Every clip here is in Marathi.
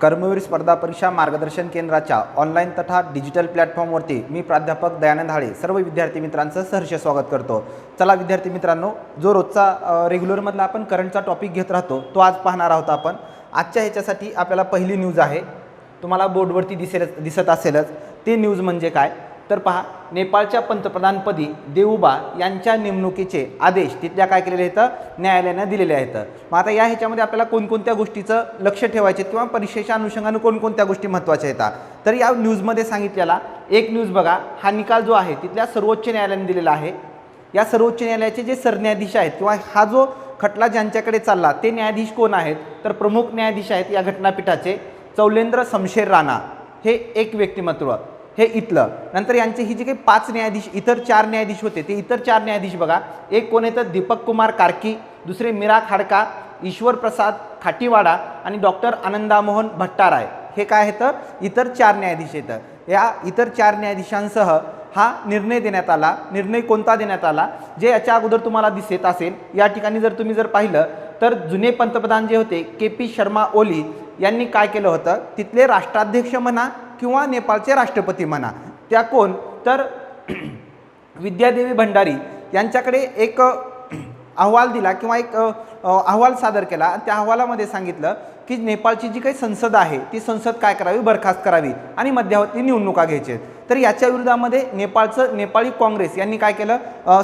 कर्मवीर स्पर्धा परीक्षा मार्गदर्शन केंद्राच्या ऑनलाईन तथा डिजिटल प्लॅटफॉर्मवरती मी प्राध्यापक दयानंद हाळे सर्व विद्यार्थी मित्रांचं सहर्ष स्वागत करतो। चला विद्यार्थी मित्रांनो, जो रोजचा रेग्युलरमधला आपण करंटचा टॉपिक घेत राहतो तो आज पाहणार आहोत आपण। आजच्या ह्याच्यासाठी आपल्याला पहिली न्यूज आहे, तुम्हाला बोर्डवरती दिसत असेलच। ते न्यूज म्हणजे काय तर पहा, नेपाळच्या पंतप्रधानपदी देऊबा यांच्या नेमणुकीचे आदेश तिथल्या काय केलेले आहेत, न्यायालयाने दिलेले आहेत। मग आता या ह्याच्यामध्ये आपल्याला कोणकोणत्या गोष्टीचं लक्ष ठेवायचे किंवा परीक्षेच्या अनुषंगाने कोणकोणत्या गोष्टी महत्त्वाच्या आहेत, तर या न्यूजमध्ये सांगितलेला एक न्यूज बघा। हा निकाल जो आहे तिथल्या सर्वोच्च न्यायालयाने दिलेला आहे। या सर्वोच्च न्यायालयाचे जे सरन्यायाधीश आहेत किंवा हा जो खटला ज्यांच्याकडे चालला ते न्यायाधीश कोण आहेत, तर प्रमुख न्यायाधीश आहेत या घटनापीठाचे चौलेंद्र शमशेर राणा, हे एक व्यक्तिमत्व हे इथलं। नंतर यांचे ही जे काही 5 न्यायाधीश इतर 4 न्यायाधीश होते ते इतर 4 न्यायाधीश बघा। एक कोण आहेत, दीपक कुमार कार्की, दुसरे मीरा खाडका, ईश्वर प्रसाद खाटीवाडा आणि डॉक्टर आनंदामोहन भट्टाराय, हे काय आहेत, इतर 4 न्यायाधीश आहेत। या इतर 4 न्यायाधीशांसह हा निर्णय देण्यात आला। निर्णय कोणता देण्यात आला, जे याच्या अगोदर तुम्हाला दिसत असेल या ठिकाणी जर तुम्ही पाहिलं तर जुने पंतप्रधान जे होते के.पी. शर्मा ओली यांनी काय केलं होतं, तिथले राष्ट्राध्यक्ष म्हणा किंवा नेपाळचे राष्ट्रपती म्हणा त्या कोण, तर विद्यादेवी भंडारी यांच्याकडे एक अहवाल दिला किंवा एक अहवाल सादर केला। त्या अहवालामध्ये सांगितलं की नेपाळची जी काही संसद आहे ती संसद काय करावी, बरखास्त करावी आणि मध्यावधी निवडणुका घ्यायचे। तर याच्या विरोधामध्ये नेपाळी काँग्रेस यांनी काय केलं,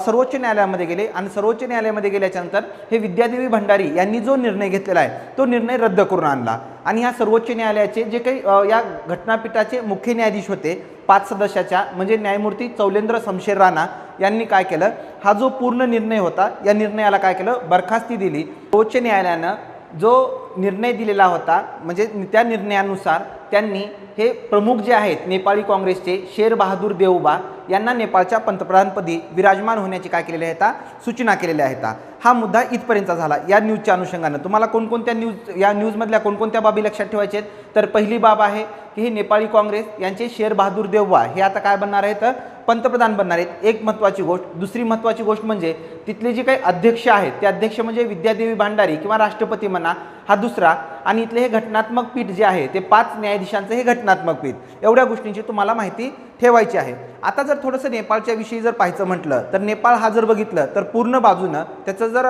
सर्वोच्च न्यायालयामध्ये गेले आणि सर्वोच्च न्यायालयामध्ये गेल्याच्यानंतर हे विद्यादेवी भंडारी यांनी जो निर्णय घेतलेला आहे तो निर्णय रद्द करून आणला। आणि ह्या सर्वोच्च न्यायालयाचे जे काही या घटनापीठाचे मुख्य न्यायाधीश होते 5 सदस्याच्या, म्हणजे न्यायमूर्ती चौलेंद्र शमशेर राणा यांनी काय केलं, हा जो पूर्ण निर्णय होता या निर्णयाला काय केलं, बरखास्ती दिली। सर्वोच्च न्यायालयानं जो निर्णय दिलेला होता म्हणजे त्या निर्णयानुसार त्यांनी हे प्रमुख जे आहेत नेपाळी काँग्रेसचे शेर बहादूर देऊबा यांना नेपाळच्या पंतप्रधानपदी विराजमान होण्याची काय केलेली आहे, सूचना केलेल्या आहेत। हा मुद्दा इथपर्यंत झाला या न्यूजच्या अनुषंगाने। तुम्हाला कोणकोणत्या या न्यूजमधल्या कोणकोणत्या बाबी लक्षात ठेवायच्या आहेत, तर पहिली बाब आहे की हे नेपाळी काँग्रेस यांचे शेर बहादूर देऊबा हे आता काय बनणार आहेत, पंतप्रधान बनणार आहेत, एक महत्त्वाची गोष्ट। दुसरी महत्त्वाची गोष्ट म्हणजे तिथले जे काही अध्यक्ष आहेत ते अध्यक्ष म्हणजे विद्यादेवी भंडारी किंवा राष्ट्रपती म्हणा, हा दुसरा। आणि इथले हे घटनात्मक पीठ जे आहे ते 5 न्यायाधीशांचं हे घटनात्मक पीठ, एवढ्या गोष्टींची तुम्हाला माहिती ठेवायची आहे। आता जर थोडंसं नेपाळच्या विषयी जर पाहायचं म्हटलं तर नेपाळ हा जर बघितलं तर पूर्ण बाजूनं त्याचं जर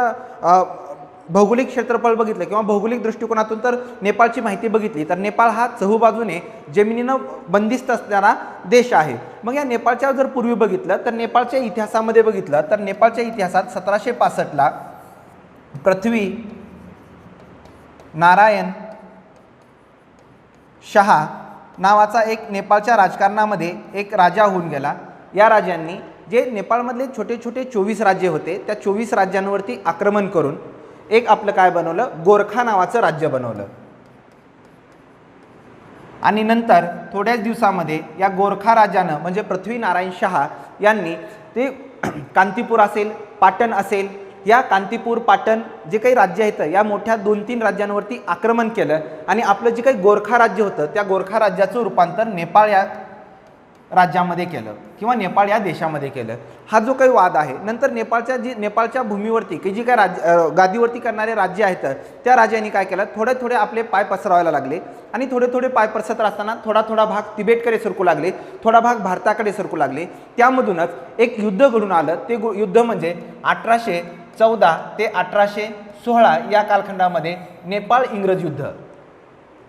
भौगोलिक क्षेत्रफळ बघितलं किंवा भौगोलिक दृष्टिकोनातून तर नेपाळची माहिती बघितली तर नेपाळ हा चहूबाजूने जमिनीनं बंदिस्त असणारा देश आहे। मग या नेपाळच्या जर पूर्वी बघितलं तर नेपाळच्या इतिहासामध्ये बघितलं तर नेपाळच्या इतिहासात 1765ला पृथ्वी नारायण शहा नावाचा एक नेपाळच्या राजकारणामध्ये एक राजा होऊन गेला। या राजांनी जे नेपाळमधले छोटे छोटे 24 राज्य होते त्या 24 राज्यांवरती आक्रमण करून एक आपलं काय बनवलं, गोरखा नावाचं राज्य बनवलं। आणि नंतर थोड्याच दिवसामध्ये या गोरखा राजानं म्हणजे पृथ्वी नारायण शहा यांनी ते कांतीपूर असेल, पाटण असेल, या कांतीपूर पाटण जे काही राज्य आहेत या मोठ्या 2-3 राज्यांवरती आक्रमण केलं आणि आपलं जे काही गोरखा राज्य होतं त्या गोरखा राज्याचं रूपांतर नेपाळ या राज्यामध्ये केलं किंवा नेपाळ या देशामध्ये केलं। हा जो काही वाद आहे, नंतर नेपाळच्या भूमीवरती की जी काही गादीवरती करणारे राज्य आहेत त्या राज्यांनी काय केलं, थोडे आपले पाय पसरवायला लागले आणि थोडे पाय पसरत असताना थोडा भाग तिबेटकडे सरकू लागले, थोडा भाग भारताकडे सरकू लागले। त्यामधूनच एक युद्ध घडून आलं। ते युद्ध म्हणजे 1814 ते 1816 या कालखंडामध्ये नेपाळ इंग्रज युद्ध।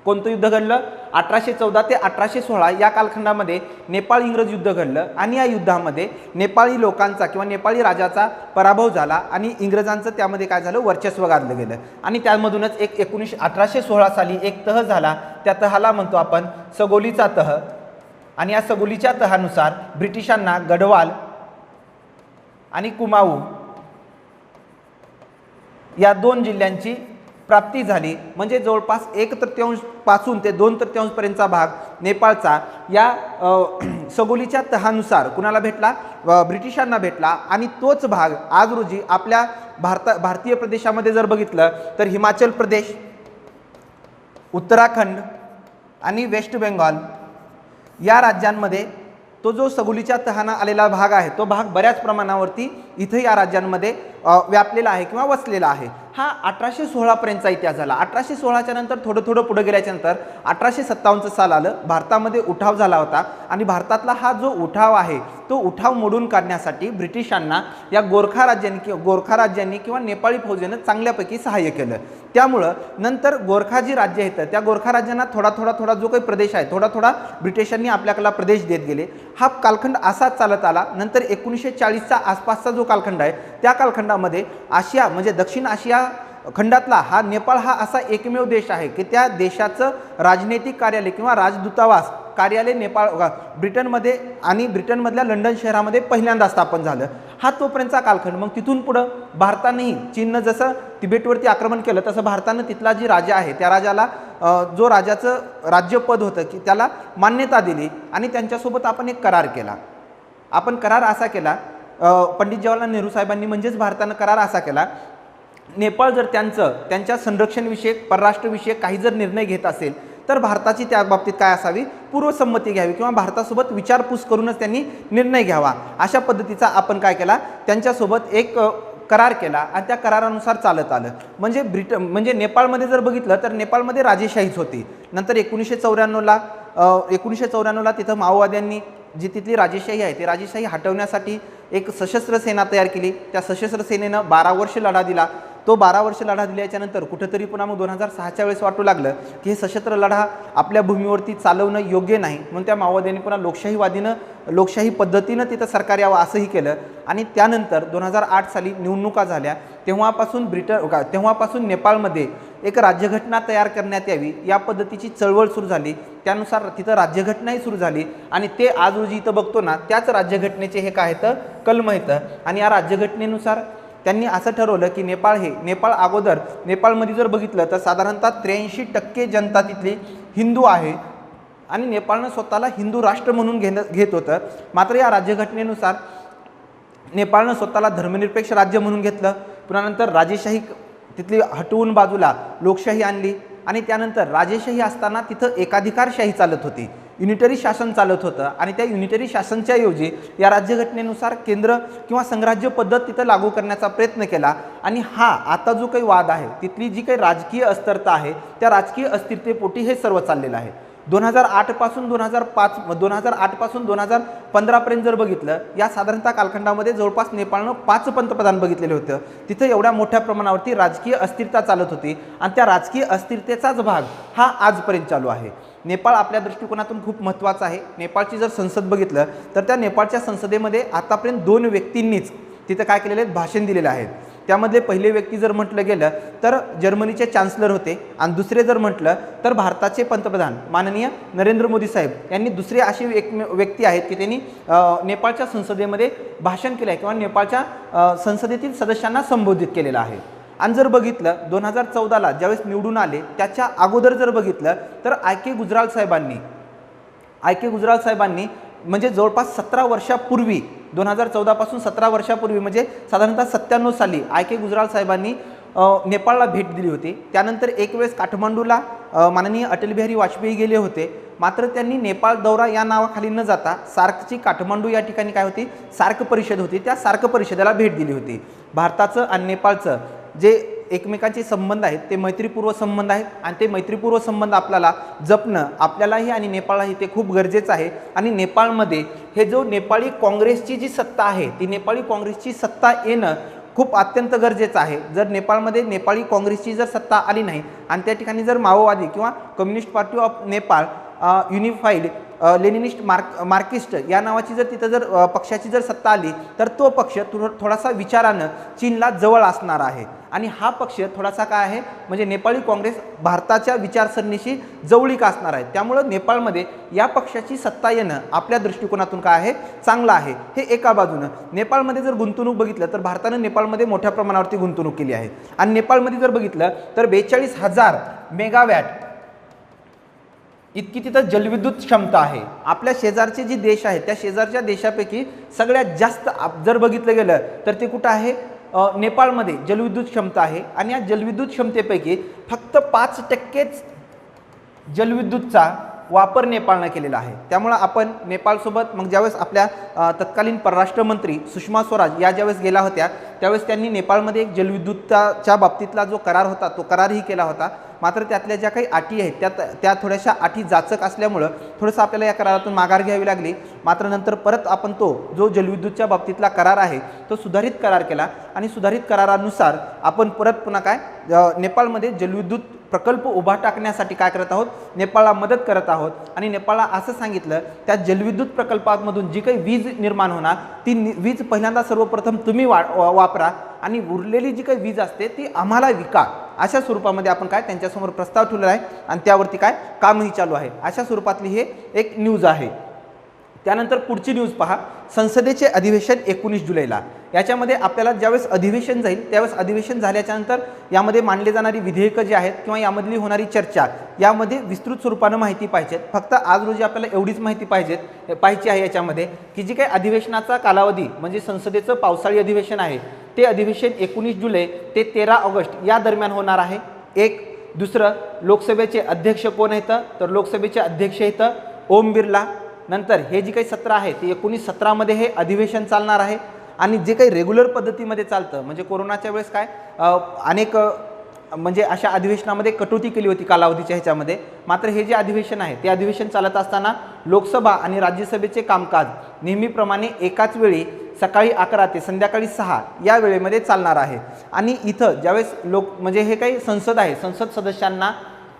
कोणतं युद्ध घडलं, 1814 ते 1816 या कालखंडामध्ये नेपाळ इंग्रज युद्ध घडलं। आणि या युद्धामध्ये नेपाळी लोकांचा किंवा नेपाळी राजाचा पराभव झाला आणि इंग्रजांचं त्यामध्ये काय झालं, वर्चस्व गाजलं गेलं। आणि त्यामधूनच 1816 साली एक तह झाला, त्या तहाला म्हणतो आपण सगोलीचा तह। आणि या सगोलीच्या तहानुसार ब्रिटिशांना गढवाल आणि कुमाऊ या 2 जिल्ह्यांची प्राप्ती झाली। म्हणजे जवळपास 1/3 पासून ते 2/3 पर्यंतचा भाग नेपाळचा या सगोलीच्या तहानुसार कुणाला भेटला, ब्रिटिशांना भेटला। आणि तोच भाग आज रोजी आपल्या भारतीय प्रदेशामध्ये जर बघितलं तर हिमाचल प्रदेश, उत्तराखंड आणि वेस्ट बेंगॉल या राज्यांमध्ये तो जो सगोलीच्या तहाना आलेला भाग आहे तो भाग बऱ्याच प्रमाणावरती इथे या राज्यांमध्ये व्यापलेला आहे किंवा वसलेला आहे। हा 1816 पर्यंतचा इतिहास झाला। 1816च्या नंतर थोडं पुढे गेल्याच्यानंतर 1857 साल आलं, भारतामध्ये उठाव झाला होता आणि भारतातला हा जो उठाव आहे तो उठाव मोडून काढण्यासाठी ब्रिटिशांना या गोरखा राज्यांनी किंवा नेपाळी फौजेनं चांगल्यापैकी सहाय्य केलं। त्यामुळं नंतर गोरखा जी राज्य आहेत त्या गोरखा राज्यांना थोडा जो काही प्रदेश आहे थोडा ब्रिटिशांनी आपल्याकडला प्रदेश देत गेले। हा कालखंड असाच चालत आला। नंतर 1940च्या आसपासचा जो कालखंड आहे त्या कालखंडामध्ये आशिया म्हणजे दक्षिण आशिया खंडातला हा नेपाळ हा असा एकमेव देश आहे की त्या देशाचं राजनैतिक कार्यालय किंवा राजदूतावास कार्यालय ब्रिटनमध्ये आणि ब्रिटनमधल्या लंडन शहरामध्ये पहिल्यांदा स्थापन झालं। हा तोपर्यंतचा कालखंड। मग तिथून पुढं भारतानेही चीननं जसं तिबेटवरती आक्रमण केलं तसं भारतानं तिथला जी राजा आहे त्या राजाला जो राजाचं राज्यपद होतं की त्याला मान्यता दिली आणि त्यांच्यासोबत आपण एक करार केला। आपण करार असा केला, पंडित जवाहरलाल नेहरू साहेबांनी म्हणजेच भारतानं करार असा केला, नेपाळ जर त्यांच्या संरक्षणविषयक परराष्ट्रविषयक काही जर निर्णय घेत असेल तर भारताची त्या बाबतीत काय असावी पूर्वसंमती घ्यावी किंवा भारतासोबत विचारपूस करूनच त्यांनी निर्णय घ्यावा। अशा पद्धतीचा आपण काय केला त्यांच्यासोबत एक करार केला आणि त्या करारानुसार चालत आलं। म्हणजे नेपाळमध्ये जर बघितलं तर नेपाळमध्ये राजेशाहीच होती। नंतर 1994ला तिथं माओवाद्यांनी जी तिथली राजेशाही आहे ती राजेशाही हटवण्यासाठी एक सशस्त्र सेना तयार केली। त्या सशस्त्र सेनेनं 12 वर्ष लढा दिला। तो 12 वर्ष लढा दिल्याच्या नंतर कुठेतरी पुन्हा मग 2006च्या वेळेस वाटू लागलं की हे सशस्त्र लढा आपल्या भूमीवरती चालवणं योग्य नाही, म्हणून त्या माओवाद्यांनी पुन्हा लोकशाही पद्धतीनं तिथं सरकार यावं असंही केलं। आणि त्यानंतर 2008 साली निवडणुका झाल्या। तेव्हापासून नेपाळमध्ये एक राज्यघटना तयार करण्यात यावी या पद्धतीची चळवळ सुरू झाली। त्यानुसार तिथं राज्यघटनाही सुरू झाली आणि ते आज रोजी इथं बघतो ना त्याच राज्यघटनेचे हे काय आहेत कलम आहेत। आणि या राज्यघटनेनुसार त्यांनी असं ठरवलं की नेपाळ अगोदर नेपाळमध्ये जर बघितलं तर साधारणतः 83% जनता तिथली हिंदू आहे आणि नेपाळनं स्वतःला हिंदू राष्ट्र म्हणून घेत होतं। मात्र या राज्यघटनेनुसार नेपाळनं स्वतःला धर्मनिरपेक्ष राज्य म्हणून घेतलं। पुन्हा नंतर राजेशाही तिथली हटवून बाजूला लोकशाही आणली आणि त्यानंतर राजेशाही असताना तिथं एकाधिकारशाही चालत होती, युनिटरी शासन चालत होतं आणि त्या युनिटरी शासनच्या ऐवजी या राज्यघटनेनुसार केंद्र किंवा संघराज्य पद्धत तिथं लागू करण्याचा प्रयत्न केला। आणि हा आता जो काही वाद आहे तिथली जी काही राजकीय अस्थिरता आहे त्या राजकीय अस्थिरतेपोटी हे सर्व चाललेलं आहे। 2008 पासून 2015 पर्यंत जर बघितलं या साधारणतः कालखंडामध्ये जवळपास नेपाळनं 5 पंतप्रधान बघितलेले होते। तिथं एवढ्या मोठ्या प्रमाणावरती राजकीय अस्थिरता चालत होती आणि त्या राजकीय अस्थिरतेचाच भाग हा आजपर्यंत चालू आहे। नेपाळ आपल्या दृष्टिकोनातून खूप महत्त्वाचं आहे। नेपाळची जर संसद बघितलं तर त्या नेपाळच्या संसदेमध्ये आतापर्यंत 2 व्यक्तींनीच तिथं काय केलेले आहेत भाषण दिलेले आहेत। त्यामधले पहिले व्यक्ती जर म्हटलं गेलं तर जर्मनीचे चान्सलर होते आणि दुसरे जर म्हटलं तर भारताचे पंतप्रधान माननीय नरेंद्र मोदी साहेब यांनी दुसरे असे व्यक्ती आहेत की त्यांनी नेपाळच्या संसदेमध्ये भाषण केलं आहे किंवा नेपाळच्या संसदेतील सदस्यांना संबोधित केलेलं आहे। आणि जर बघितलं 2014ला ज्यावेळेस निवडून आले त्याच्या अगोदर जर बघितलं तर आय.के. गुजराल साहेबांनी म्हणजे जवळपास 17 वर्षापूर्वी 2014 पासून 17 वर्षापूर्वी म्हणजे साधारणतः 97 साली आय.के. गुजराल साहेबांनी नेपाळला भेट दिली होती। त्यानंतर एक वेळेस काठमांडूला माननीय अटल बिहारी वाजपेयी गेले होते। मात्र त्यांनी नेपाळ दौरा या नावाखाली न जाता सार्कची काठमांडू या ठिकाणी काय होती सार्क परिषद होती, त्या सार्क परिषदेला भेट दिली होती। भारताचं आणि नेपाळचं जे एकमेकांचे संबंध आहेत ते मैत्रीपूर्व संबंध आहेत आणि ते मैत्रीपूर्व संबंध आपल्याला जपणं आपल्यालाही आणि नेपाळलाही ते खूप गरजेचं आहे। आणि नेपाळमध्ये हे जो नेपाळी काँग्रेसची जी सत्ता आहे ती नेपाळी काँग्रेसची सत्ता येणं खूप अत्यंत गरजेचं आहे। जर नेपाळमध्ये नेपाळी काँग्रेसची जर सत्ता आली नाही आणि त्या ठिकाणी जर माओवादी किंवा communist party of Nepal unified Leninist Marxist या नावाची जर तिथं जर पक्षाची जर सत्ता आली तर तो पक्ष थोडासा विचारानं चीनला जवळ असणार आहे आणि हा पक्ष थोडासा काय आहे म्हणजे नेपाळी काँग्रेस भारताच्या विचारसरणीशी जवळीक असणार आहे। त्यामुळं नेपाळमध्ये या पक्षाची सत्ता येणं आपल्या दृष्टिकोनातून काय आहे चांगलं आहे। हे एका बाजूनं नेपाळमध्ये जर गुंतवणूक बघितलं तर भारतानं नेपाळमध्ये मोठ्या प्रमाणावरती गुंतवणूक केली आहे आणि नेपाळमध्ये जर बघितलं तर 42,000 मेगावॅट इतकी तिथं जलविद्युत क्षमता आहे। आपल्या शेजारचे जे देश आहेत त्या शेजारच्या देशापैकी सगळ्यात जास्त जर बघितलं गेलं तर ते कुठं आहे नेपाळमध्ये जलविद्युत क्षमता आहे आणि या जलविद्युत क्षमतेपैकी फक्त 5% जलविद्युतचा वापर नेपाळनं केलेला आहे। त्यामुळं आपण नेपाळसोबत मग ज्यावेळेस आपल्या तत्कालीन परराष्ट्र मंत्री सुषमा स्वराज या ज्यावेळेस गेल्या होत्या त्यावेळेस त्यांनी नेपाळमध्ये एक जलविद्युतच्या बाबतीतला जो करार होता तो करारही केला होता। मात्र त्यातल्या ज्या काही अटी आहेत त्या थोड्याशा अटी जाचक असल्यामुळं थोडंसं आपल्याला या करारातून माघार घ्यावी लागली। मात्र नंतर परत आपण तो जो जलविद्युतच्या बाबतीतला करार आहे तो सुधारित करार केला आणि सुधारित करारानुसार आपण परत पुन्हा काय नेपाळमध्ये जलविद्युत प्रकल्प उभा टाकण्यासाठी काय करत आहोत, नेपाळला मदत करत आहोत। आणि नेपाळला असं सांगितलं त्या जलविद्युत प्रकल्पामधून जी काही वीज निर्माण होणार ती वीज पहिल्यांदा सर्वप्रथम तुम्ही वापरा आणि उरलेली जी काही वीज असते ती आम्हाला विका, अशा स्वरूपामध्ये आपण काय त्यांच्यासमोर प्रस्ताव ठेवलेला आहे आणि त्यावरती काय कामही चालू आहे। अशा स्वरूपातली हे एक न्यूज आहे। त्यानंतर पुढची न्यूज पहा, संसदेचे अधिवेशन 19 जुलैला। याच्यामध्ये आपल्याला ज्यावेळेस अधिवेशन जाईल त्यावेळेस अधिवेशन झाल्याच्यानंतर यामध्ये मांडले जाणारी विधेयकं जी आहेत किंवा यामधली होणारी चर्चा यामध्ये विस्तृत स्वरूपानं माहिती पाहिजे। फक्त आज रोजी आपल्याला एवढीच माहिती पाहिजे आहे याच्यामध्ये की जी काही अधिवेशनाचा कालावधी म्हणजे संसदेचं पावसाळी अधिवेशन आहे ते अधिवेशन 19 जुलै ते 13 ऑगस्ट या दरम्यान होणार आहे। एक दुसरं, लोकसभेचे अध्यक्ष कोण येतं तर लोकसभेचे अध्यक्ष येतं ओम बिर्ला। नंतर हे जी काही सत्र आहे ते 19-17 मध्ये हे अधिवेशन चालणार आहे आणि जे काही रेग्युलर पद्धतीमध्ये चालतं म्हणजे कोरोनाच्या वेळेस काय अनेक म्हणजे अशा अधिवेशनामध्ये कटोती केली होती कालावधीच्या ह्याच्यामध्ये। मात्र हे जे अधिवेशन आहे ते अधिवेशन चालत असताना लोकसभा आणि राज्यसभेचे कामकाज नेहमीप्रमाणे एकाच वेळी सकाळी 11 ते संध्याकाळी 6 या वेळेमध्ये चालणार आहे। आणि इथं ज्यावेळेस म्हणजे हे काही संसद आहे, संसद सदस्यांना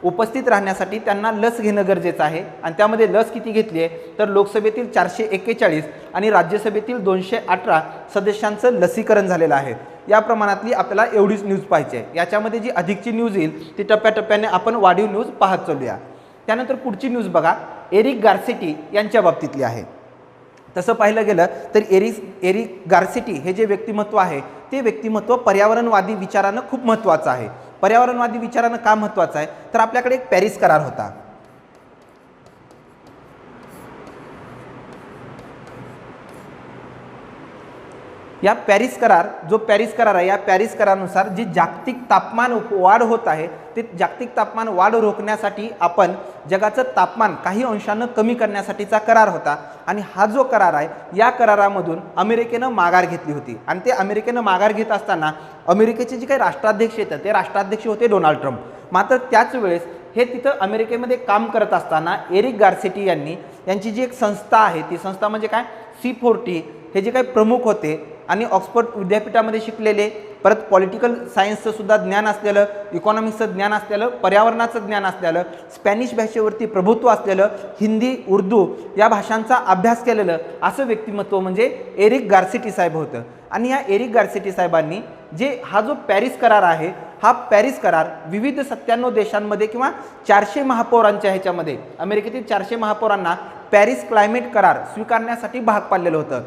उपस्थित राहण्यासाठी त्यांना लस घेणं गरजेचं आहे आणि त्यामध्ये लस किती घेतली आहे तर लोकसभेतील 441 आणि राज्यसभेतील 218 सदस्यांचं लसीकरण झालेलं आहे। या प्रमाणातली आपल्याला एवढीच न्यूज पाहिजे आहे। याच्यामध्ये जी अधिकची न्यूज येईल ती टप्प्याटप्प्याने आपण वाढीव न्यूज पाहत चालूया। त्यानंतर पुढची न्यूज बघा, एरिक गार्सेटी यांच्या बाबतीतली आहे। तसं पाहिलं गेलं तर एरिक गार्सेटी हे जे व्यक्तिमत्व आहे ते व्यक्तिमत्व पर्यावरणवादी विचारानं खूप महत्त्वाचं आहे। पर्यावरणवादी विचारानं का महत्त्वाचं आहे तर आपल्याकडे एक पॅरिस करार होता। या पॅरिस करार आहे या पॅरिस करारानुसार जी जागतिक तापमान वाढ होत आहे ते जागतिक तापमान वाढ रोखण्यासाठी आपण जगाचं तापमान काही अंशानं कमी करण्यासाठीचा करार होता। आणि हा जो करार आहे या करारामधून अमेरिकेनं माघार घेतली होती आणि ते अमेरिकेनं माघार घेत असताना अमेरिकेचे जे काही राष्ट्राध्यक्ष येतात ते राष्ट्राध्यक्ष होते डोनाल्ड ट्रम्प। मात्र त्याच वेळेस हे तिथं अमेरिकेमध्ये काम करत असताना एरिक गार्सेटी यांची जी एक संस्था आहे ती संस्था म्हणजे काय C40 हे जे काही प्रमुख होते आणि ऑक्सफोर्ड विद्यापीठामध्ये शिकलेले, परत पॉलिटिकल सायन्सचं सुद्धा ज्ञान असलेलं, इकॉनॉमिक्सचं ज्ञान असलेलं, पर्यावरणाचं ज्ञान असलेलं, स्पॅनिश भाषेवरती प्रभुत्व असलेलं, हिंदी उर्दू या भाषांचा अभ्यास केलेलं असं व्यक्तिमत्व म्हणजे एरिक गार्सेटी साहेब होतं। आणि या एरिक गार्सेटी साहेबांनी हा जो पॅरिस करार आहे हा पॅरिस करार विविध 97 देशांमध्ये किंवा 400 महापौरांच्या ह्याच्यामध्ये अमेरिकेतील 400 महापौरांना पॅरिस क्लायमेट करार स्वीकारण्यासाठी भाग पाडलेलं होतं।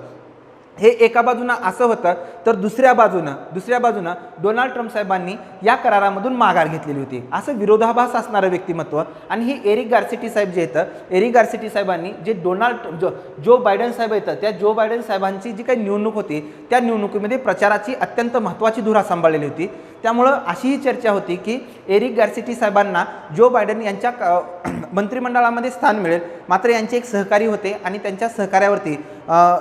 हे एका बाजूनं असं होतं तर दुसऱ्या बाजूनं डोनाल्ड ट्रम्प साहेबांनी या करारामधून माघार घेतलेली होती। असं विरोधाभास असणारं व्यक्तिमत्व आणि हे एरिक गार्सेटी साहेब जे येतं एरिक गार्सेटी साहेबांनी जे जो बायडन साहेब येतं त्या जो बायडन साहेबांची जी काही निवडणूक होती त्या निवडणुकीमध्ये प्रचाराची अत्यंत महत्त्वाची धुरा सांभाळलेली होती। त्यामुळं अशीही चर्चा होती की एरिक गार्सेटी साहेबांना जो बायडन यांच्या मंत्रिमंडळामध्ये स्थान मिळेल। मात्र यांचे एक सहकारी होते आणि त्यांच्या सहकार्यावरती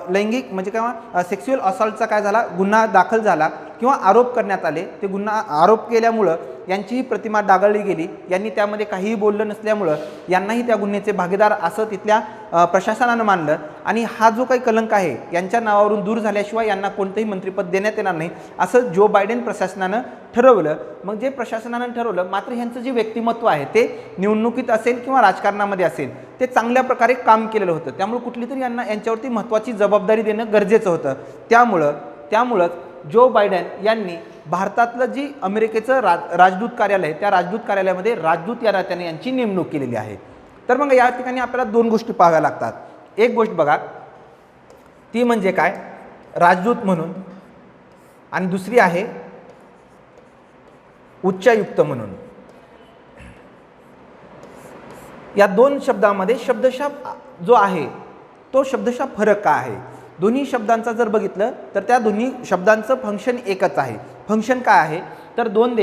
लैंगिक म्हणजे किंवा सेक्शुअल असॉल्टचा काय झाला गुन्हा दाखल झाला किंवा आरोप करण्यात आले। ते गुन्हा आरोप केल्यामुळं यांचीही प्रतिमा डागळली गेली। यांनी त्यामध्ये काहीही बोललं नसल्यामुळं यांनाही त्या गुन्ह्याचे भागीदार असं तिथल्या प्रशासनानं मानलं आणि हा जो काही कलंक आहे यांच्या नावावरून दूर झाल्याशिवाय यांना कोणतंही मंत्रिपद देण्यात येणार नाही असं जो बायडन प्रशासनानं ठरवलं। मग जे प्रशासनानं ठरवलं मात्र यांचं जे व्यक्तिमत्व आहे ते निवडणुकीत असेल किंवा राजकारणामध्ये असेल ते चांगल्या प्रकारे काम केलेलं होतं। त्यामुळे कुठली तरी यांच्यावरती महत्त्वाची जबाबदारी देणं गरजेचं होतं। त्यामुळंच जो बायडन यांनी भारतातलं जी अमेरिकेचं राजदूत कार्यालय त्या राजदूत कार्यालयामध्ये राजदूत या नात्याने यांची नेमणूक केलेली आहे। तर मग या ठिकाणी आपल्याला दोन गोष्टी पाहाव्या लागतात। एक गोष्ट बघा ती म्हणजे काय राजदूत म्हणून आणि दुसरी आहे उच्चायुक्त म्हणून। या दोन शब्दामध्ये शब्दशः जो आहे तो शब्दशः फरक काय आहे। दोन्ही शब्दांचा जर बघितलं तर त्या दोन्ही शब्दांचं फंक्शन एकच आहे। फंक्शन काय आहे तर दोन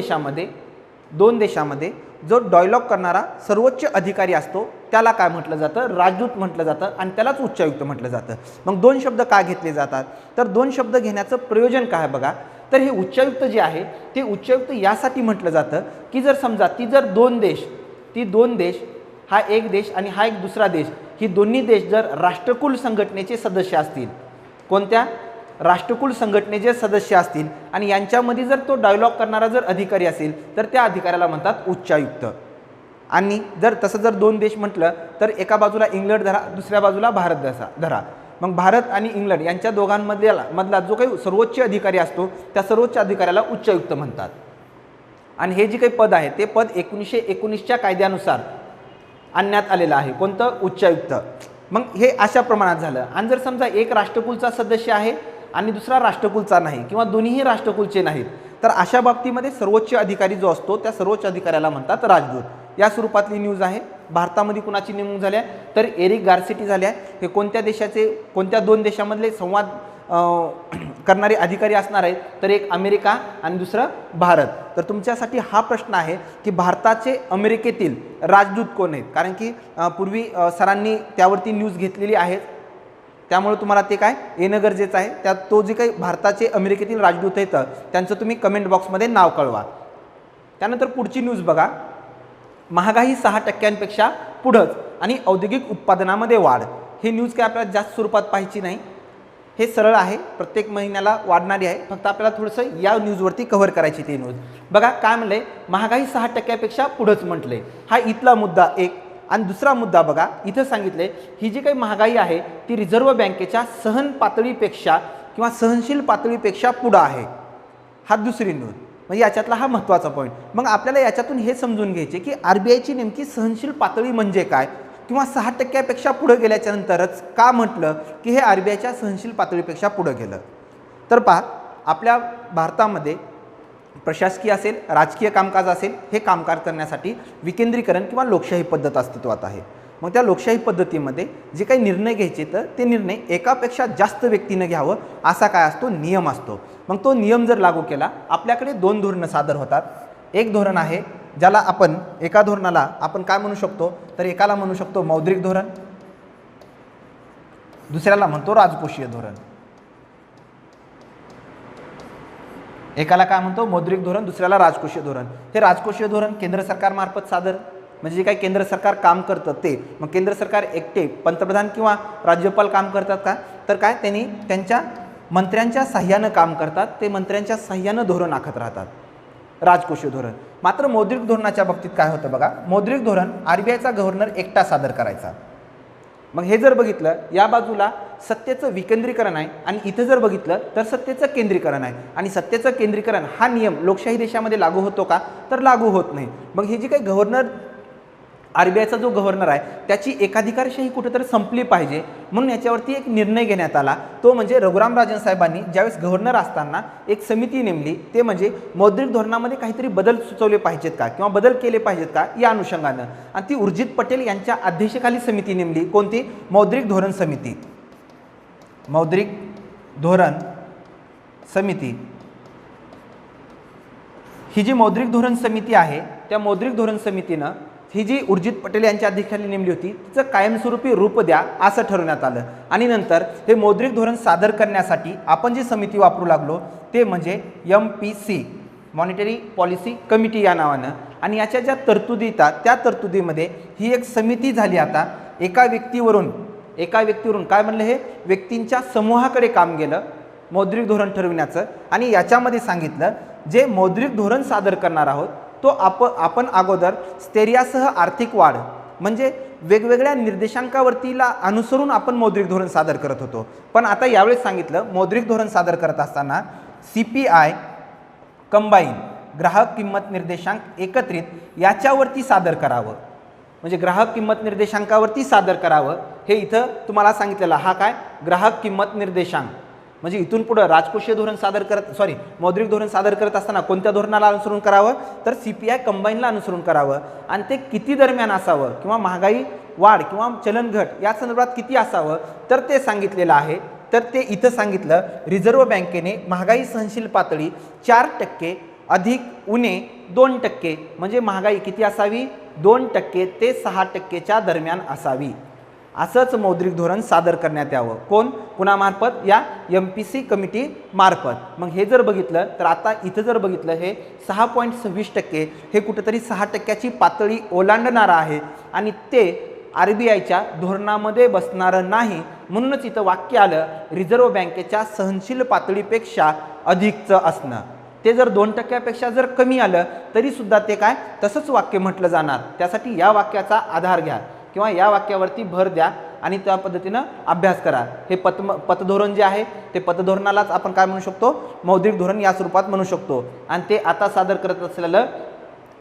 देशामध्ये जो डायलॉग करणारा सर्वोच्च अधिकारी असतो त्याला काय म्हटलं जातं, राजदूत म्हटलं जातं आणि त्यालाच उच्चायुक्त म्हटलं जातं. मग दोन शब्द का घेतले जातात, तर दोन शब्द घेण्याचं प्रयोजन काय बघा. तर हे उच्चायुक्त जे आहे ते उच्चायुक्त यासाठी म्हटलं जातं की जर समजा ती दोन देश हा एक देश आणि हा एक दुसरा देश, ही दोन्ही देश जर राष्ट्रकुल संघटनेचे सदस्य असतील, कोणत्या राष्ट्रकुल संघटनेचे सदस्य असतील आणि यांच्यामध्ये जर तो डायलॉग करणारा जर अधिकारी असेल तर त्या अधिकाऱ्याला म्हणतात उच्चायुक्त. आणि जर दोन देश म्हटलं तर एका बाजूला इंग्लंड धरा, दुसऱ्या बाजूला भारत धरा. मग भारत आणि इंग्लंड यांच्या दोघांमधला जो काही सर्वोच्च अधिकारी असतो त्या सर्वोच्च अधिकाऱ्याला उच्चायुक्त म्हणतात. आणि हे जे काही पद आहे ते पद 1919च्या कायद्यानुसार आणण्यात आलेलं आहे, कोणतं, उच्चायुक्त. मग हे अशा प्रमाणात झालं. आणि जर समजा एक राष्ट्रकुलचा सदस्य आहे आणि दुसरा राष्ट्रकुलचा नाही किंवा दोन्हीही राष्ट्रकुलचे नाहीत, तर अशा बाबतीमध्ये सर्वोच्च अधिकारी जो असतो त्या सर्वोच्च अधिकाऱ्याला म्हणतात राजदूत. या स्वरूपातली न्यूज आहे. भारतामध्ये कुणाची नेमणूक झाली आहे, तर एरिक गारसेटी झाले आहे. हे कोणत्या दोन देशामधले संवाद करणारे अधिकारी असणार आहेत, तर एक अमेरिका आणि दुसरं भारत. तर तुमच्यासाठी हा प्रश्न आहे की भारताचे अमेरिकेतील राजदूत कोण आहेत, कारण की पूर्वी सरांनी त्यावरती न्यूज घेतलेली आहे, त्यामुळे तुम्हाला ते काय येणं गरजेचं आहे. त्यात तो जे काही भारताचे अमेरिकेतील राजदूत आहेत त्यांचं तुम्ही कमेंट बॉक्समध्ये नाव कळवा. त्यानंतर पुढची न्यूज बघा. महागाई 6% पुढंच आणि औद्योगिक उत्पादनामध्ये वाढ. हे न्यूज काय आपल्याला जास्त स्वरूपात पाहायची नाही, हे सरळ आहे, प्रत्येक महिन्याला वाढणारी आहे. फक्त आपल्याला थोडंसं या न्यूजवरती कव्हर करायची ती न्यूज. बघा काय म्हणलंय, महागाई 6% पुढंच म्हटलंय. हा इथला मुद्दा एक. आणि दुसरा मुद्दा बघा, इथं सांगितलंय ही जी काही महागाई आहे ती रिझर्व्ह बँकेच्या सहन पातळीपेक्षा किंवा सहनशील पातळीपेक्षा पुढं आहे. हा दुसरी न्यूज. म्हणजे याच्यातला हा महत्त्वाचा पॉईंट. मग आपल्याला याच्यातून हे समजून घ्यायचे की RBIची नेमकी सहनशील पातळी म्हणजे काय, किंवा 6%पेक्षा पुढे गेल्याच्या नंतरच का म्हटलं की हे RBIच्या सहनशील पातळीपेक्षा पुढे गेलं. तर पहा, आपल्या भारतामध्ये प्रशासकीय असेल, राजकीय कामकाज असेल, हे कामकाज करण्यासाठी विकेंद्रीकरण किंवा लोकशाही पद्धत अस्तित्वात आहे. मग त्या लोकशाही पद्धतीमध्ये जे काही निर्णय घ्यायचे तर ते निर्णय एकापेक्षा जास्त व्यक्तीने घ्यावं असा काय असतो, नियम असतो. मग तो नियम जर लागू केला, आपल्याकडे दोन धोरणं सादर होतात. एक धोरण आहे ज्याला एका धोरणाला आपण काय म्हणू शकतो, तर एकाला म्हणू शकतो मौद्रिक धोरण, दुसऱ्याला म्हणतो राजकोषीय धोरण. एकाला काय म्हणतो मौद्रिक धोरण, दुसऱ्याला राजकोषीय धोरण. हे राजकोषीय धोरण केंद्र सरकारमार्फत सादर, म्हणजे जे काही केंद्र सरकार काम करतं ते. मग केंद्र सरकार एकटे पंतप्रधान किंवा राज्यपाल काम करतात का, तर काय त्यांनी त्यांच्या मंत्र्यांच्या साह्यानं काम करतात. ते मंत्र्यांच्या साह्यानं धोरण आखत राहतात, राजकोषीय धोरण. मात्र मौद्रिक धोरणाच्या बाबतीत काय होतं बघा, मौद्रिक धोरण RBIचा गव्हर्नर एकटा सादर करायचा. मग हे जर बघितलं, या बाजूला सत्तेचं विकेंद्रीकरण आहे आणि इथं जर बघितलं तर सत्तेचं केंद्रीकरण आहे. आणि सत्तेचं केंद्रीकरण हा नियम लोकशाही देशामध्ये लागू होतो का, तर लागू होत नाही. मग हे जे काही गव्हर्नर, RBIचा जो गव्हर्नर आहे त्याची एकाधिकारशाही कुठेतरी संपली पाहिजे, म्हणून याच्यावरती एक निर्णय घेण्यात आला. तो म्हणजे रघुराम राजन साहेबांनी ज्यावेळेस गव्हर्नर असताना एक समिती नेमली, ते म्हणजे मौद्रिक धोरणामध्ये काहीतरी बदल सुचवले पाहिजेत का किंवा बदल केले पाहिजेत का या अनुषंगानं. आणि ती उर्जित पटेल यांच्या अध्यक्षतेखाली समिती नेमली. कोणती, मौद्रिक धोरण समिती. मौद्रिक धोरण समिती. ही जी मौद्रिक धोरण समिती आहे त्या मौद्रिक धोरण समितीनं ही जी उर्जित पटेल यांच्या अध्यक्षतेखाली नेमली होती तिचं कायमस्वरूपी रूप द्या असं ठरवण्यात आलं. आणि नंतर हे मौद्रिक धोरण सादर करण्यासाठी आपण जी समिती वापरू लागलो ते म्हणजे MPC, मॉनिटरी पॉलिसी कमिटी या नावानं. आणि याच्या ज्या तरतुदी येतात त्या तरतुदीमध्ये ही एक समिती झाली. आता एका व्यक्तीवरून काय म्हणलं, हे व्यक्तींच्या समूहाकडे काम गेलं मौद्रिक धोरण ठरविण्याचं. आणि याच्यामध्ये सांगितलं जे मौद्रिक धोरण सादर करणार आहोत तो आपण अगोदर स्थैर्यासह आर्थिक वाढ म्हणजे वेगवेगळ्या निर्देशांकावरतीला अनुसरून आपण मौद्रिक धोरण सादर करत होतो. पण आता यावेळेस सांगितलं मौद्रिक धोरण सादर करत असताना CPI कंबाईन, ग्राहक किंमत निर्देशांक एकत्रित याच्यावरती सादर करावं. म्हणजे ग्राहक किंमत निर्देशांकावरती सादर करावं. हे इथं तुम्हाला सांगितलेलं हा काय, ग्राहक किंमत निर्देशांक. म्हणजे इथून पुढे राजकोषीय धोरण मौद्रिक धोरण सादर करत असताना कोणत्या धोरणाला अनुसरून करावं, तर CPI कंबाईनला अनुसरून करावं. आणि ते किती दरम्यान असावं किंवा महागाई वाढ किंवा चलन घट या संदर्भात किती असावं तर ते सांगितलेलं आहे. तर ते इथं सांगितलं, रिझर्व्ह बँकेने महागाई सहनशील पातळी 4% अधिक उणे 2% म्हणजे महागाई किती असावी, 2% ते 6%च्या दरम्यान असावी. असंच मौद्रिक धोरण सादर करण्यात यावं. कोण कुणामार्फत? या MPC कमिटी मार्फत. मग हे जर बघितलं तर आता इथं जर बघितलं हे 6.26% हे कुठेतरी 6%ची पातळी ओलांडणारं आहे आणि ते RBIच्या धोरणामध्ये बसणारं नाही. म्हणूनच इथं वाक्य आलं रिझर्व्ह बँकेच्या सहनशील पातळीपेक्षा अधिकचं असणं. ते जर 2%पेक्षा जर कमी आलं तरी सुद्धा ते काय तसंच वाक्य म्हटलं जाणार. त्यासाठी या वाक्याचा आधार घ्या किंवा या वाक्यावरती भर द्या आणि त्या पद्धतीनं अभ्यास करा. हे पतधोरण जे आहे ते पतधोरणालाच आपण काय म्हणू शकतो? मौद्रिक धोरण या स्वरूपात म्हणू शकतो. आणि ते आता सादर करत असलेलं